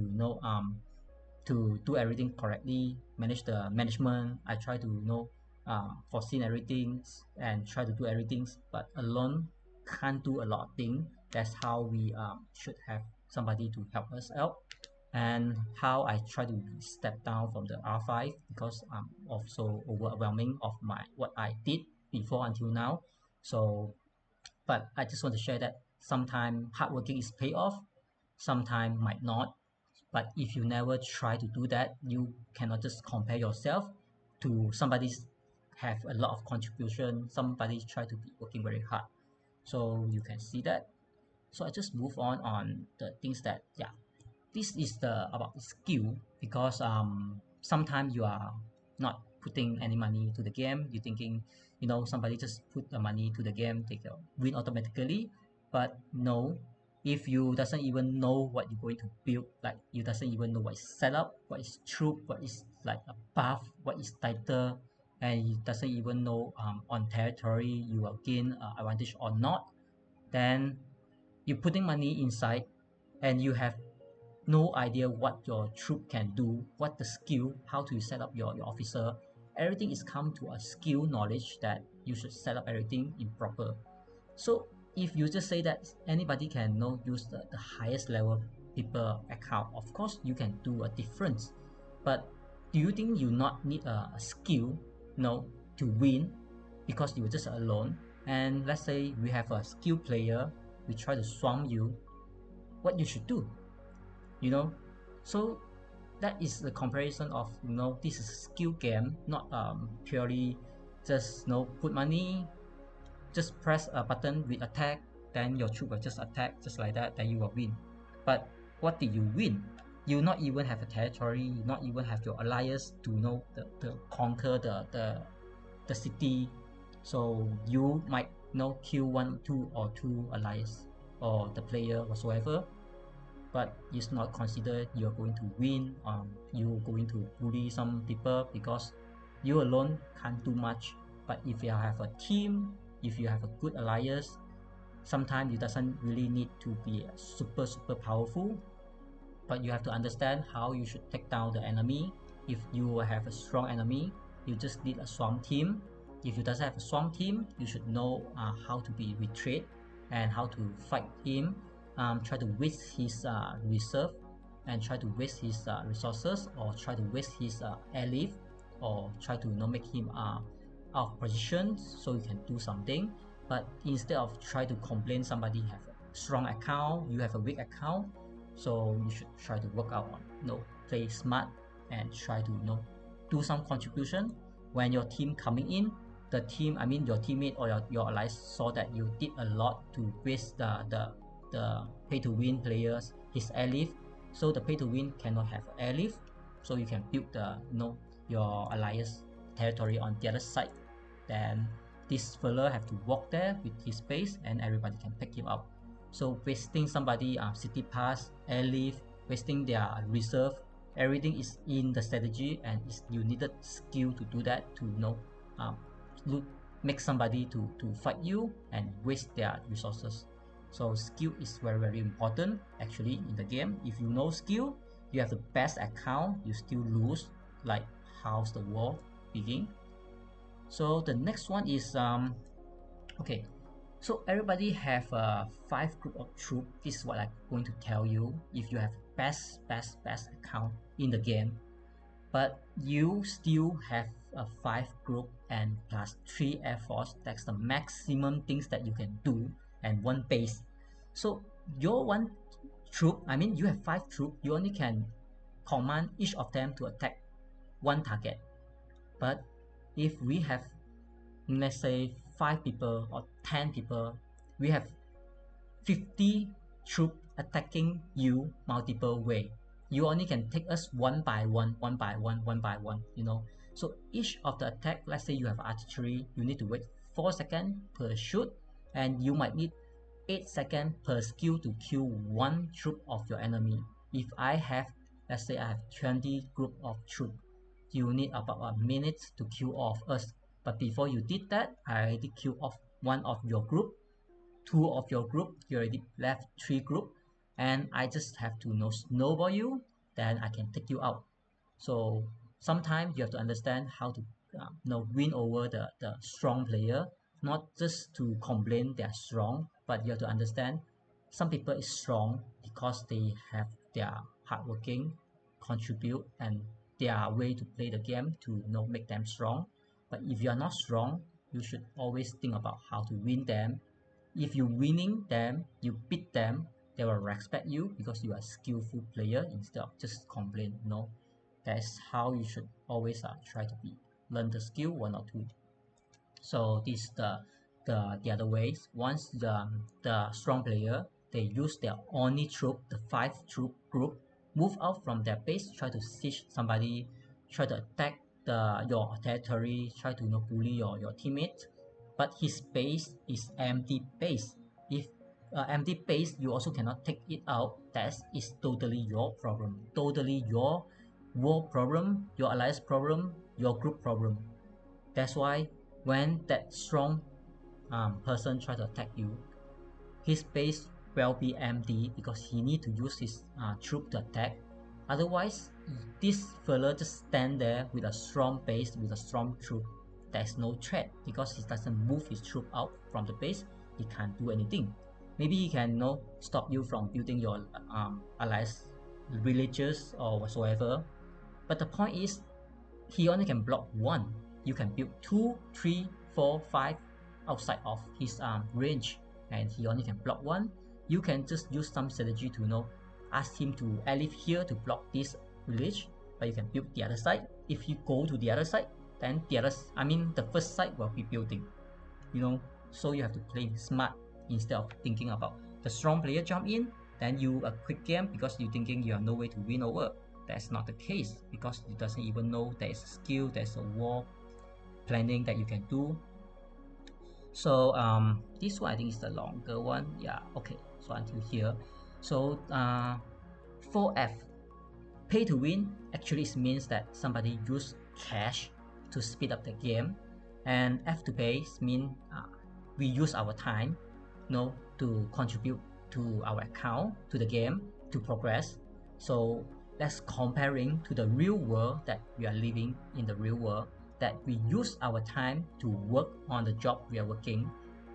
to do everything correctly, manage the management. I try to foresee everything and try to do everything, but alone can't do a lot of things. That's how we should have somebody to help us out. And how I try to step down from the R5 because I'm also overwhelming of my what I did before until now. So but I just want to share that sometimes hard working is pay off, sometimes might not. But if you never try to do that, you cannot just compare yourself to somebody's have a lot of contribution, somebody try to be working very hard. So you can see that. So I just move on the things that, yeah, this is the about the skill, because sometimes you are not putting any money to the game. You're thinking somebody just put the money to the game, they can win automatically. But no, if you doesn't even know what you're going to build, like you doesn't even know what is setup, what is troop, what is like a buff, what is title, and you doesn't even know on territory you will gain advantage or not, then you're putting money inside and you have no idea what your troop can do, what the skill, how to set up your officer. Everything is come to a skill knowledge that you should set up everything in proper. So if you just say that anybody can use the highest level people account, of course you can do a difference. But do you think you not need a skill to win, because you were just alone? And let's say we have a skill player, we try to swarm you, what you should do, you know so that is the comparison of this is a skill game, not purely just put money, just press a button with attack, then your troop will just attack just like that, then you will win. But what did you win? You not even have a territory, you not even have your alliance to the conquer the city. So you might kill one two or two alliance or the player whatsoever, but it's not considered you're going to win. You're going to bully some people because you alone can't do much. But if you have a team, if you have a good alliance, sometimes you doesn't really need to be super powerful, but you have to understand how you should take down the enemy. If you have a strong enemy, you just need a strong team. If you doesn't have a strong team, you should know how to be retreat and how to fight him. Try to waste his reserve and try to waste his resources, or try to waste his airlift, or try to make him out of position so you can do something. But instead of try to complain somebody have a strong account, you have a weak account, so you should try to work out on play smart and try to do some contribution. When your team coming in, the team, I mean your teammate or your allies saw that you did a lot to waste the pay to win players his airlift, so the pay to win cannot have airlift, so you can build the your alliance territory on the other side. Then this fella have to walk there with his base and everybody can pick him up. So wasting somebody city pass, airlift, wasting their reserve, everything is in the strategy, and you needed skill to do that, to um, look, make somebody to fight you and waste their resources. So skill is very, very important actually in the game. If you know skill, you have the best account, you still lose, like how's the war begin. So the next one is okay, so everybody have a 5 group of troop. This is what I'm going to tell you. If you have best account in the game, but you still have a 5 group and plus 3 Airforce, that's the maximum things that you can do, and 1 base. So your 1 troop, I mean you have 5 troop, you only can command each of them to attack 1 target. But if we have, let's say, 5 people or 10 people, we have 50 troops attacking you multiple way. You only can take us one by one, one by one, one by one, So each of the attack, let's say you have artillery, you need to wait 4 seconds per shoot, and you might need 8 seconds per skill to kill 1 troop of your enemy. If I have, let's say I have 20 group of troops, you need about a minute to kill off us. But before you did that, I already killed off one of your group, 2 of your group, you already left 3 group, and I just have to snowball you, then I can take you out. So sometimes you have to understand how to win over the strong player, not just to complain they're strong, but you have to understand some people is strong because they have their hardworking contribute and their way to play the game to make them strong. But if you are not strong, you should always think about how to win them. If you winning them, you beat them, they will respect you because you are a skillful player instead of just complain. That's how you should always try to learn the skill 1 or 2. So this is the other ways. Once the strong player, they use their only troop, the 5 troop group, move out from their base, try to siege somebody, try to attack your territory, try to bully your teammates. But his base is empty base. If empty base, you also cannot take it out. That is totally your problem, totally your war problem, your alliance problem, your group problem. That's why when that strong person try to attack you, his base will be empty because he need to use his troop to attack. Otherwise, this fella just stand there with a strong base, with a strong troop. There's no threat because he doesn't move his troop out from the base. He can't do anything. Maybe he can stop you from building your allies, villages or whatsoever. But the point is, he only can block 1. You can build 2, 3, 4, 5 outside of his range, and he only can block 1. You can just use some strategy to ask him to live here to block this village, but you can build the other side. If you go to the other side, then the first side will be building. So you have to play smart instead of thinking about the strong player jump in, then you a quick game because you thinking you have no way to win over. That's not the case because you doesn't even know there's a skill, there's a war planning that you can do. So this one I think is the longer one. Yeah, okay. So until here. So 4F, pay to win, actually means that somebody use cash to speed up the game, and F to pay means we use our time to contribute to our account, to the game, to progress. So let's comparing to the real world that we are living in, the real world that we use our time to work on the job we are working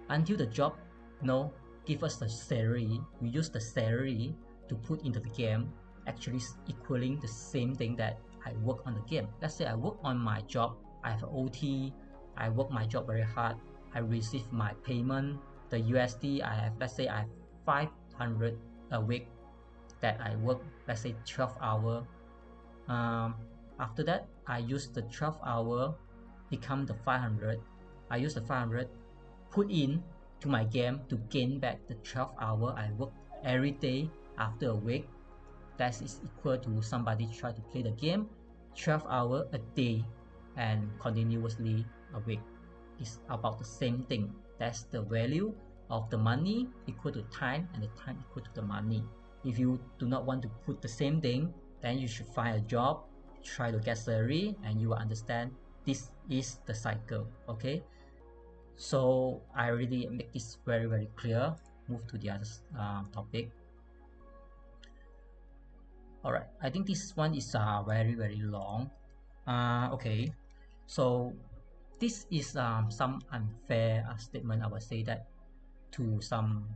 until the job give us the salary. We use the salary to put into the game, actually equaling the same thing that I work on the game. Let's say I work on my job, I have OT, I work my job very hard, I receive my payment, the USD I have, let's say I have 500 a week that I work, let's say 12 hour. After that, I use the 12 hour become the 500. I use the 500 put in to my game to gain back the 12 hour I work every day after a week. That is equal to somebody try to play the game 12 hours a day and continuously a week. It's about the same thing. That's the value of the money equal to time, and the time equal to the money. If you do not want to put the same thing, then you should find a job, try to get salary, and you will understand this is the cycle. Okay, so I really make this very clear. Move to the other topic. All right, I think this one is very long. Okay, so this is some unfair statement, I would say that, to some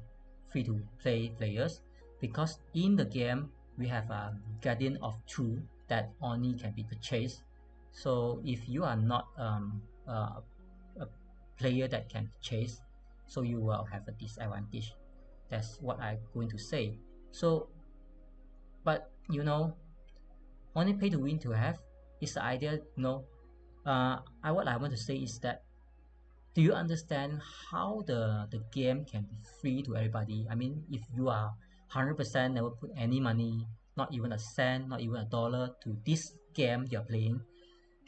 free-to-play players, because in the game we have a guardian of truth that only can be purchased. So if you are not a player that can purchase, so you will have a disadvantage. That's what I'm going to say. So, but only pay to win to have is the idea. What I want to say is that, do you understand how the game can be free to everybody? I mean, if you are 100% never put any money, not even a cent, not even a dollar to this game you're playing,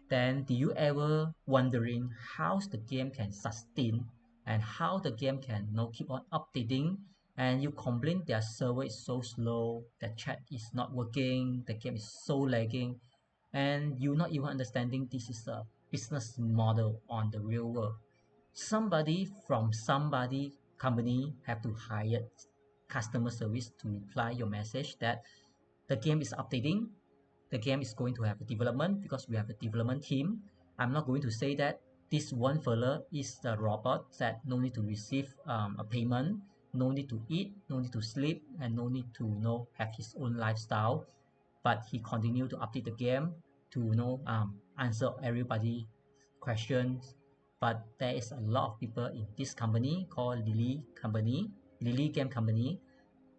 then do you ever wondering how the game can sustain and how the game can keep on updating, and you complain their server is so slow, the chat is not working, the game is so lagging, and you're not even understanding this is a business model on the real world. Somebody from somebody company have to hire customer service to reply your message that the game is updating, the game is going to have a development, because we have a development team. I'm not going to say that this one fella is the robot that no need to receive a payment, no need to eat, no need to sleep, and no need to have his own lifestyle, but he continue to update the game to answer everybody questions. But there is a lot of people in this company called Lily Game Company.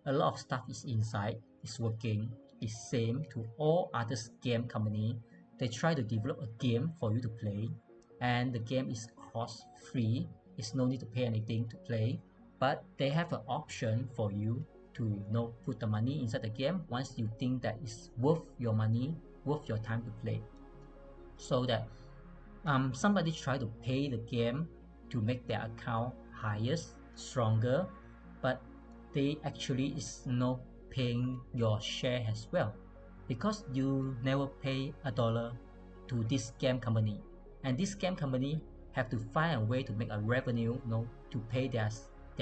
A lot of stuff is inside, is working, is same to all other game company. They try to develop a game for you to play, and the game is cost free. It's no need to pay anything to play, but they have an option for you to put the money inside the game once you think that it's worth your money, worth your time to play. So that somebody try to pay the game to make their account higher, stronger, but they actually is not paying your share as well, because you never pay a dollar to this game company, and this game company have to find a way to make a revenue, to pay their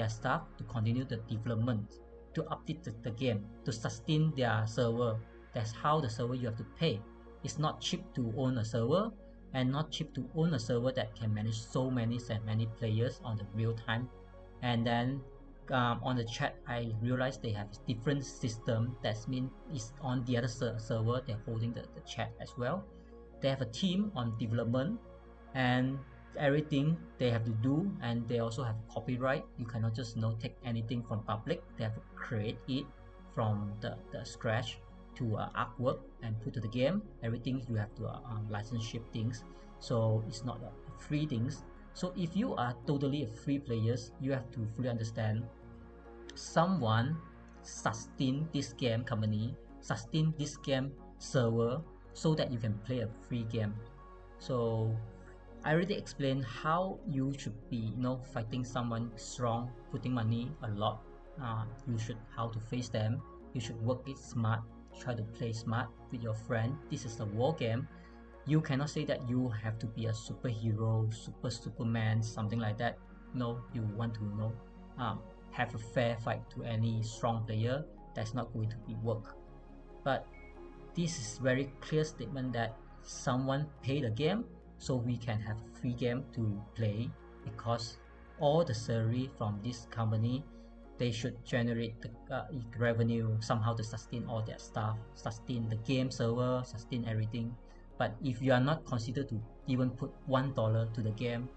staff to continue the development, to update the game, to sustain their server. That's how the server you have to pay. It's not cheap to own a server, and not cheap to own a server that can manage so many players on the real time. And then on the chat, I realized they have different system. That means it's on the other server, they're holding the chat as well. They have a team on development, and everything they have to do, and they also have copyright. You cannot just take anything from public. They have to create it from the scratch to artwork and put to the game. Everything you have to license ship things, so it's not a free things. So if you are totally a free players, you have to fully understand someone sustain this game company, sustain this game server, so that you can play a free game. So I already explained how you should be fighting someone strong, putting money a lot. You should how to face them. You should work it smart, try to play smart with your friend. This is a war game. You cannot say that you have to be a superhero, superman, something like that. No, you want to have a fair fight to any strong player. That's not going to be work. But this is very clear statement that someone pay the game so we can have a free game to play, because all the salary from this company, they should generate the revenue somehow to sustain all their staff, sustain the game server, sustain everything. But if you are not considered to even put $1 to the game,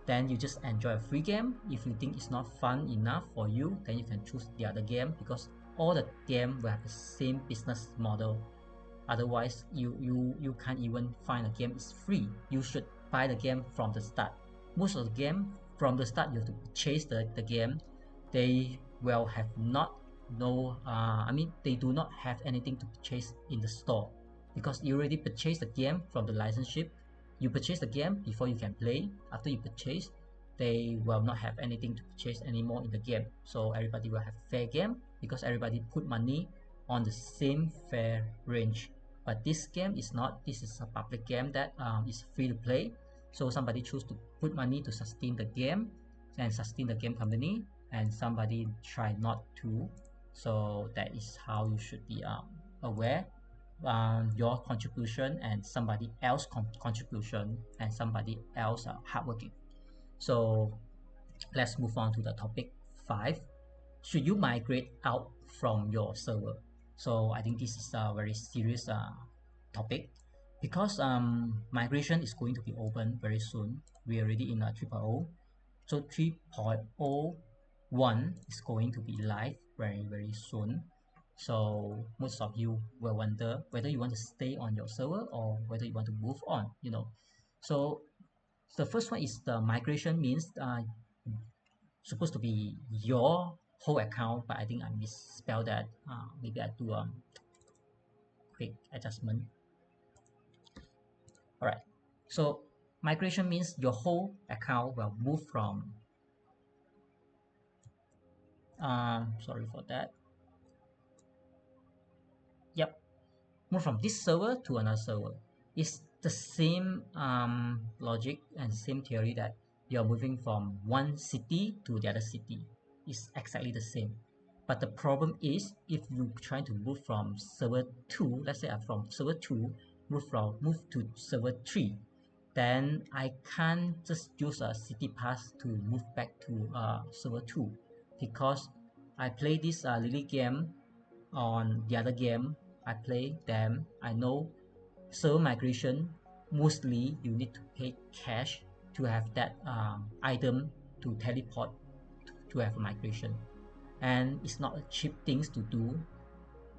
then you just enjoy a free game. If you think it's not fun enough for you, then you can choose the other game, because all the game will have the same business model. Otherwise, you can't even find a game is free. You should buy the game from the start. Most of the game from the start you have to purchase the game. They will have not they do not have anything to purchase in the store, because you already purchased the game from the license ship. You purchase the game before you can play. After you purchase, they will not have anything to purchase anymore in the game. So everybody will have fair game because everybody put money on the same fair range. But this game is not. This is a public game that is free to play. So somebody choose to put money to sustain the game and sustain the game company, and somebody try not to. So that is how you should be aware your contribution and somebody else contribution and somebody else hardworking. So let's move on to the topic 5. Should you migrate out from your server? So I think this is a very serious topic because migration is going to be open very soon. We are already in a 3.0. So 3.01 is going to be live very soon. So most of you will wonder whether you want to stay on your server or whether you want to move on, So the first one is the migration means supposed to be your whole account, but I think I misspelled that. Maybe I do a quick adjustment. All right. So migration means your whole account will move from. Sorry for that. Yep, move from this server to another server. It's the same logic and same theory that you're moving from one city to the other city. It's exactly the same. But the problem is if you try to move from server 2, let's say I'm from server 2, move to server 3, then I can't just use a city pass to move back to server 2 because I play this Lilith game on the other game I play them. I know server migration mostly you need to pay cash to have that item to teleport to have a migration, and it's not a cheap things to do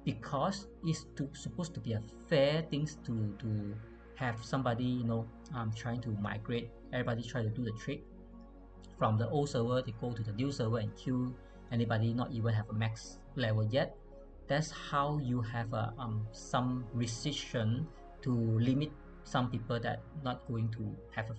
because it's supposed to be a fair things to have somebody trying to migrate. Everybody try to do the trick from the old server. They go to the new server and kill anybody not even have a max level yet. That's how you have some restriction to limit some people that not going to have a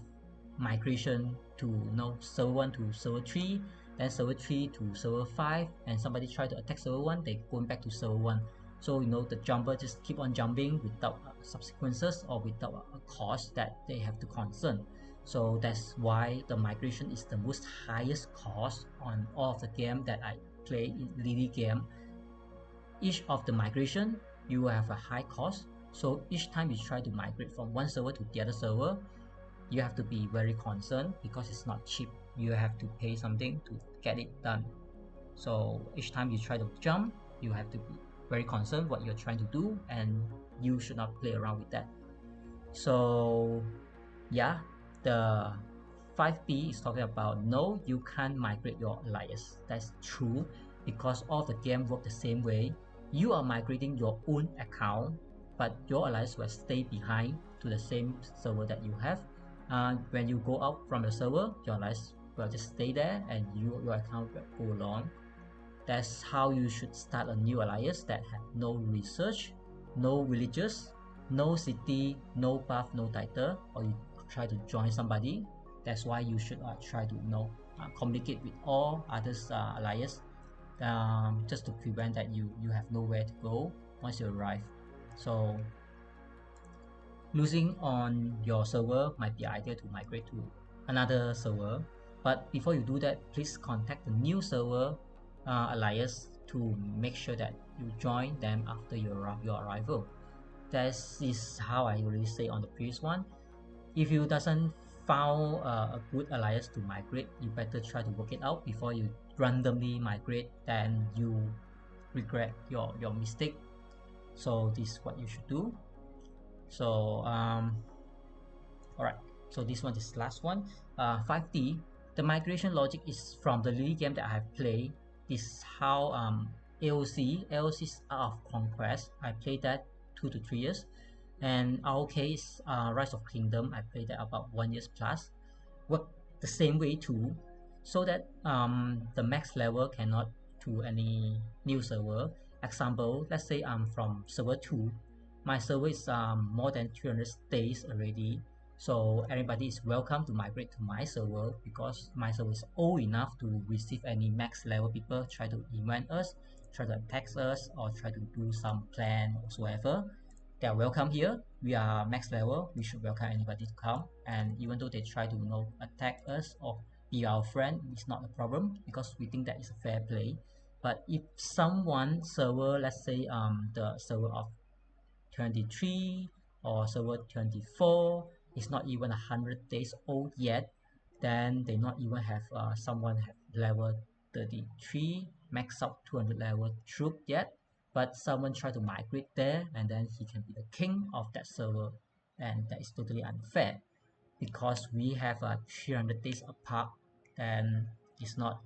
migration to server 1 to server 3, then server 3 to server 5, and somebody try to attack server 1, they going back to server 1. So the jumper just keep on jumping without subsequences or without a cost that they have to concern. So that's why the migration is the most highest cost on all of the game that I play in Lilith game. Each of the migration you will have a high cost, so each time you try to migrate from one server to the other server, you have to be very concerned because it's not cheap. You have to pay something to get it done. So each time you try to jump, you have to be very concerned what you're trying to do, and you should not play around with that. So yeah, the 5B is talking about no, you can't migrate your alliance. That's true because all the game work the same way. You are migrating your own account, but your alliance will stay behind to the same server that you have. When you go out from the server, your alliance will just stay there and your account will go along. That's how you should start a new alliance that have no research, no villages, no city, no buff, no title, or you try to join somebody. That's why you should try to communicate with all others alliance just to prevent that you have nowhere to go once you arrive. So losing on your server might be ideal to migrate to another server, but before you do that, please contact the new server alliance to make sure that you join them after your arrival. That is how I already say on the previous one. If you doesn't found a good alliance to migrate, you better try to work it out before you randomly migrate, then you regret your mistake. So this is what you should do. So all right, so this one is last one. 5D, the migration logic is from the Lilith game that I have played. This is how AOC is out of Conquest. I played that 2 to 3 years, and ROK is Rise of Kingdom. I played that about 1 year plus. Work the same way too, so that the max level cannot to any new server. Example, let's say I'm from server 2. My server is more than 300 days already. So everybody is welcome to migrate to my server because my server is old enough to receive any max level people try to invade us, try to attack us, or try to do some plan whatsoever. They are welcome here. We are max level. We should welcome anybody to come. And even though they try to attack us or be our friend, it's not a problem because we think that is a fair play. But if someone server, let's say the server of 23 or server 24 is not even 100 days old yet, then they not even have someone have level 33 max out 200 level troop yet, but someone try to migrate there and then he can be the king of that server, and that is totally unfair because we have 300 days apart, then it's not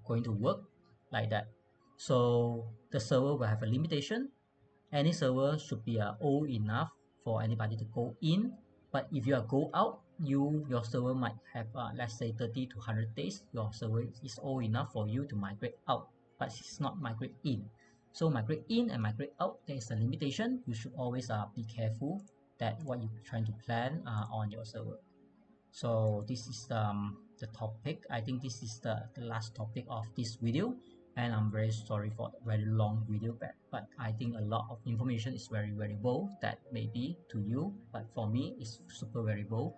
going to work like that. So the server will have a limitation. Any server should be old enough for anybody to go in, but if you are go out, your server might have let's say 30 to 100 days. Your server is old enough for you to migrate out, but it's not migrate in. So migrate in and migrate out, there is a limitation. You should always be careful that what you're trying to plan on your server. So this is the topic. I think this is the last topic of this video, and I'm very sorry for the very long video back, but I think a lot of information is very valuable that maybe to you, but for me it's super valuable.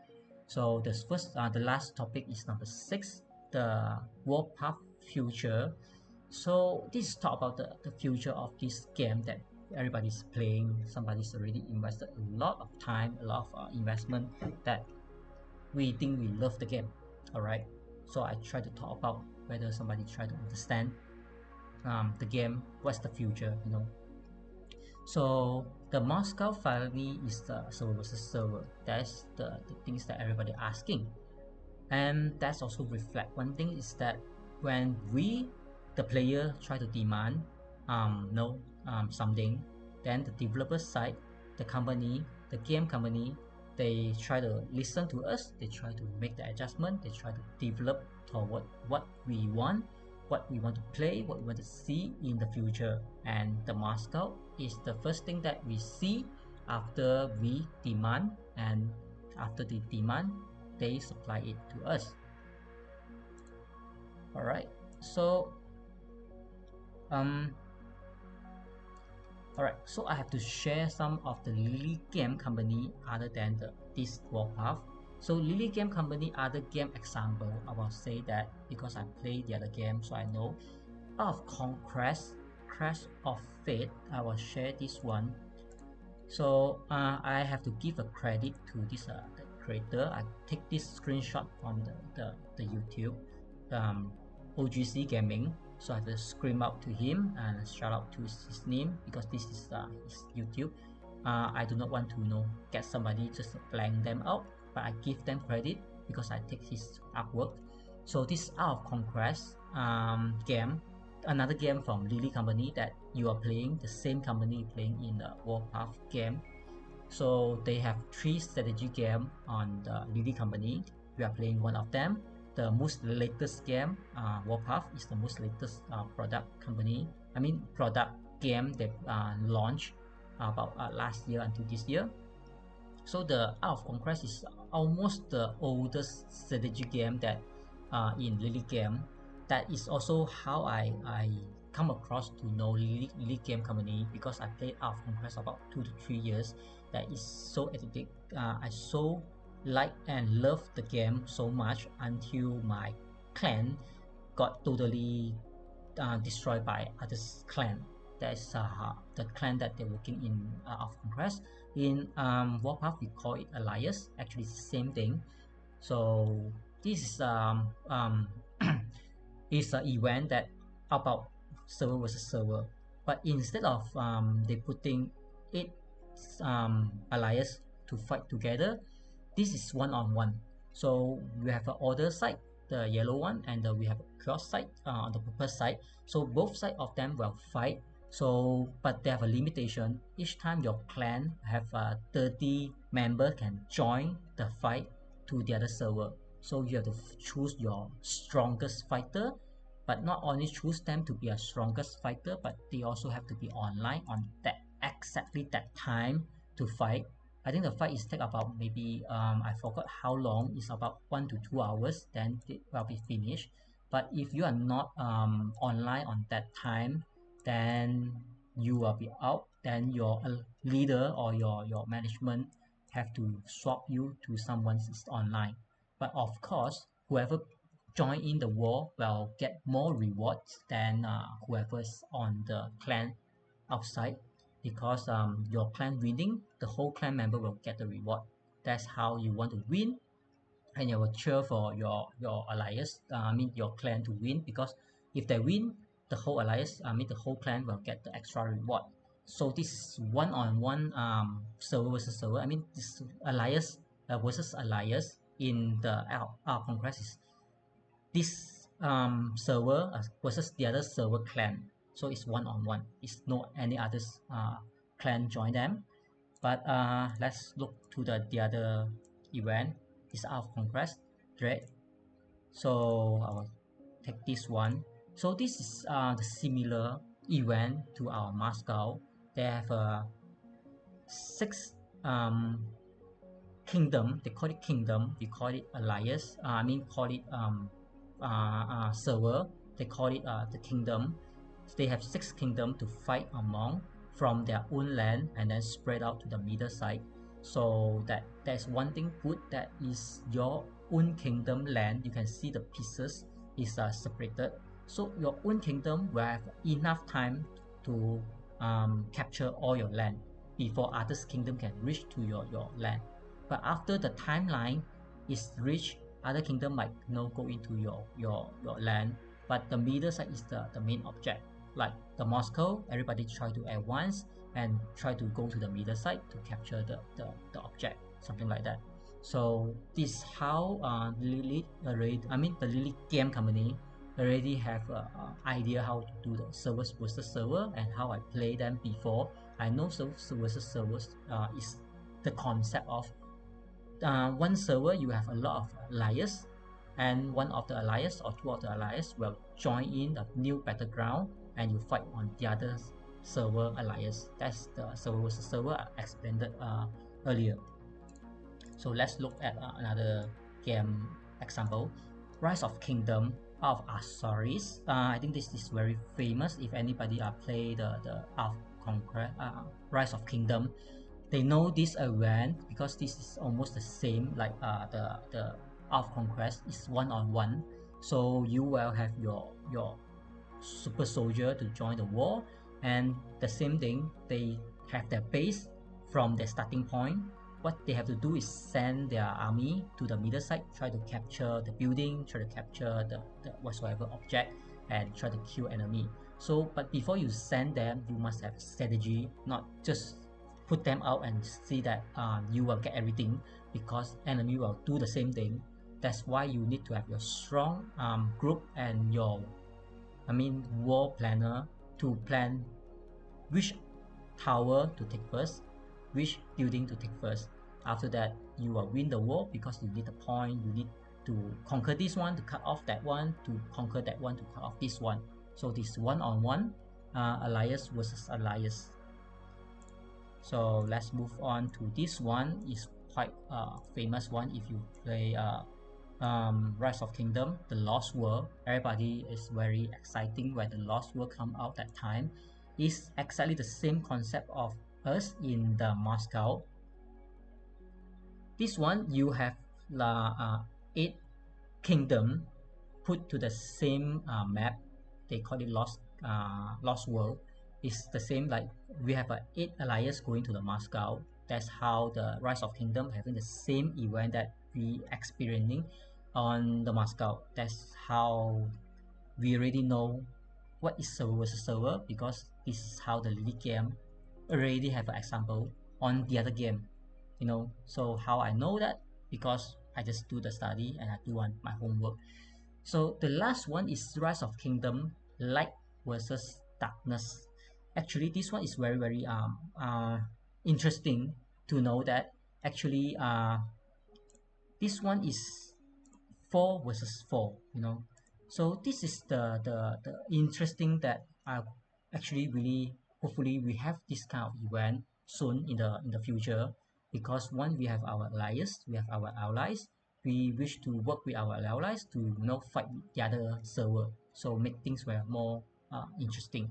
So the last topic is number 6, the Warpath Future. So this is talk about the future of this game that everybody's playing. Somebody's already invested a lot of time, a lot of investment, that we think we love the game. All right, so I try to talk about whether somebody try to understand the game, what's the future, so the Moscow finally is the server versus server. That's the things that everybody asking, and that's also reflect one thing is that when we the player try to demand something, then the developer side, the company, the game company, they try to listen to us, they try to make the adjustment, they try to develop toward what we want, what we want to play, what we want to see in the future. And the Moscow is the first thing that we see after we demand, and after the demand they supply it to us. All right, so all right, so I have to share some of the Lily game company other than this Warpath. So Lily game company other game example, I will say that because I played the other game, so I know. Of Conquest, Crash of Fate, I will share this one. So I have to give a credit to this the creator. I take this screenshot from the YouTube, OGC Gaming. So I have to scream out to him and shout out to his name because this is his YouTube. I do not want to get somebody just blank them out, but I give them credit because I take his artwork. So this Out of Conquest game, another game from Lily company that you are playing, the same company playing in the Warpath game. So they have 3 strategy game on the Lily company. We are playing one of them. The most latest game, Warpath is the most latest product game they launched about last year until this year. So the Out of Conquest is almost the oldest strategy game that in Lily game. That is also how I come across to know Lily game company because I played Out of Conquest about 2 to 3 years. That is so addictive. I so like and love the game so much until my clan got totally destroyed by other clan. That's the clan that they're working in of Conquest. In Warpath, we call it Alliance. Actually, it's the same thing. So this is an event that about server versus server. But instead of they putting 8 alliance to fight together, this is one-on-one. So we have an order side, the yellow one, and we have a cross side on the purple side. So both side of them will fight. So but they have a limitation. Each time your clan have 30 member can join the fight to the other server. So you have to choose your strongest fighter, but not only choose them to be a strongest fighter, but they also have to be online on that exactly that time to fight. I think the fight is take about maybe I forgot how long. It's about 1 to 2 hours. Then it will be finished. But if you are not online on that time, then you will be out. Then your leader or your management have to swap you to someone who's online. But of course, whoever join in the war will get more rewards than whoever's on the clan outside, because your clan winning, the whole clan member will get the reward. That's how you want to win, and you will cheer for your alliance, I mean your clan to win, because if they win, the whole alliance, I mean the whole clan will get the extra reward. So this is one-on-one server versus server. I mean this alliance versus alliance in the Conquest is this server versus the other server clan. So it's one-on-one. It's not any others clan join them. But let's look to the other event. It's Hour of Conquest Dread. So I will take this one. So this is the similar event to our Moscow. They have six kingdom. They call it kingdom. We call it alliance. I mean call it server. They call it the kingdom. They have six kingdom to fight among from their own land and then spread out to the middle side. So there's one thing good, that is your own kingdom land. You can see the pieces is separated. So your own kingdom will have enough time to capture all your land before others kingdom can reach to your land. But after the timeline is reached, other kingdom might go into your land. But the middle side is the main object. Like the Moscow, everybody try to advance and try to go to the middle side to capture the object, something like that. So this is how Lilith already, I mean the Lilith game company already have an idea how to do the servers versus server and how I play them before. I know servers versus servers is the concept of one server you have a lot of alliance, and one of the alliance or two of the alliance will join in a new battleground and you fight on the other server alliance. That's the server versus server I explained earlier. So let's look at another game example. Rise of Kingdom of Osiris. I think this is very famous. If anybody play the Conquest, Rise of Kingdom, they know this event because this is almost the same like the Conquest is one-on-one. So you will have your super soldier to join the war, and the same thing, they have their base from their starting point. What they have to do is send their army to the middle side, try to capture the building, try to capture the whatsoever object, and try to kill enemy. So but before you send them, you must have strategy, not just put them out and see that you will get everything, because enemy will do the same thing. That's why you need to have your strong group and your war planner to plan which tower to take first, which building to take first. After that, you will win the war because you need a point. You need to conquer this one to cut off that one, to conquer that one to cut off this one. So this one-on-one alliance versus alliance. So let's move on to this one. Is quite a famous one. If you play Rise of Kingdom, the Lost World, everybody is very exciting when the Lost World come out that time. It's exactly the same concept of us in the Moscow. This one you have 8 kingdom put to the same map. They call it Lost World. It's the same, like we have 8 alliance going to the Moscow. That's how the Rise of Kingdom having the same event that we experiencing on the Moscow. That's how we already know what is server versus server, because this is how the Lilith game already have an example on the other game. So how I know that? Because I just do the study and I do my homework. So the last one is Rise of Kingdom Light versus Darkness. Actually, this one is very very interesting to know that actually this one is 4 versus 4. So this is the interesting that actually really hopefully we have this kind of event soon in the future. because once we have our allies, we have our allies, we wish to work with our allies to fight the other server, so make things were more interesting.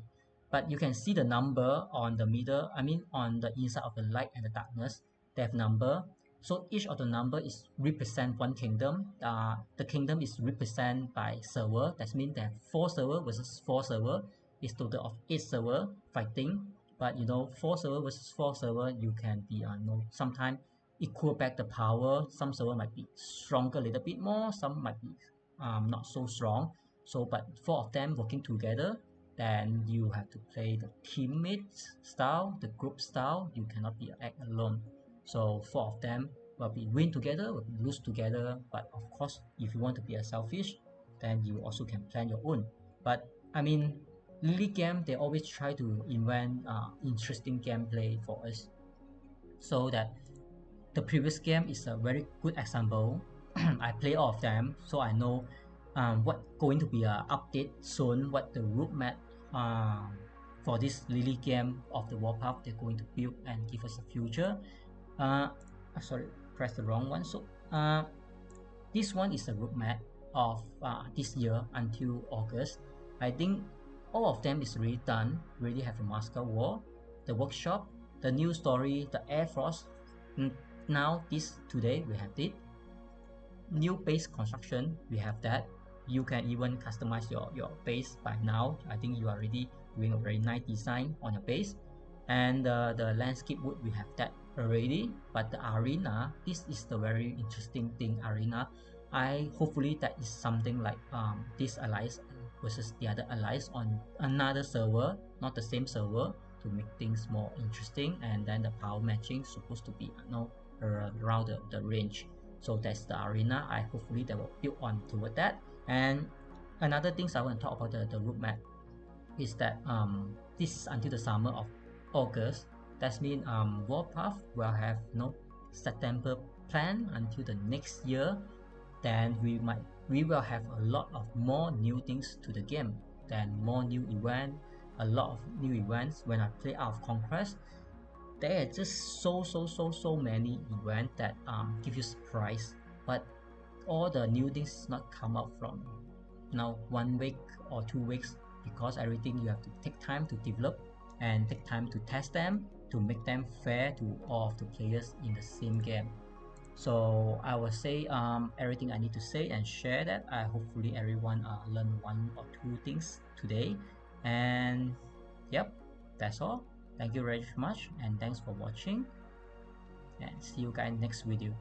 But you can see the number on the middle, I mean on the inside of the light and the darkness, they have number. So each of the number is represent one kingdom. The kingdom is represented by server. That means that 4 server versus 4 server is total of 8 server fighting. But 4 server versus 4 server, you can be sometimes equal back the power. Some server might be stronger a little bit more, some might be not so strong. So but 4 of them working together, then you have to play the teammate style, the group style. You cannot be act alone. So 4 of them will be win together, will be lose together. But of course, if you want to be a selfish, then you also can plan your own. But I mean, Lily game, they always try to invent interesting gameplay for us, so that the previous game is a very good example. I play all of them, so I know what going to be a update soon, what the roadmap for this Lily game of the Warpath they're going to build and give us a future. Sorry, press the wrong one. So this one is a roadmap of this year until August. I think all of them is already done. Already have a Moscow War, the workshop, the new story, the Airforce. Now today we have it. New base construction, we have that. You can even customize your base by now. I think you are already doing a very nice design on your base. And the landscape wood, we have that already. But the arena, this is the very interesting thing. Arena, I hopefully that is something like this alliance versus the other allies on another server, not the same server, to make things more interesting. And then the power matching supposed to be around the range. So that's the arena. I hopefully they will build on toward that. And another things I want to talk about the roadmap is that this until the summer of August. That means Warpath will have September plan until the next year. Then we will have a lot of more new things to the game. Then more new event, a lot of new events. When I play out of Conquest, there are just so many events that give you surprise. But all the new things not come out from now 1 week or 2 weeks, because everything you have to take time to develop and take time to test them to make them fair to all of the players in the same game. So I will say everything I need to say and share that. I hopefully everyone learn 1 or 2 things today. And yep, that's all. Thank you very much and thanks for watching, and see you guys next video.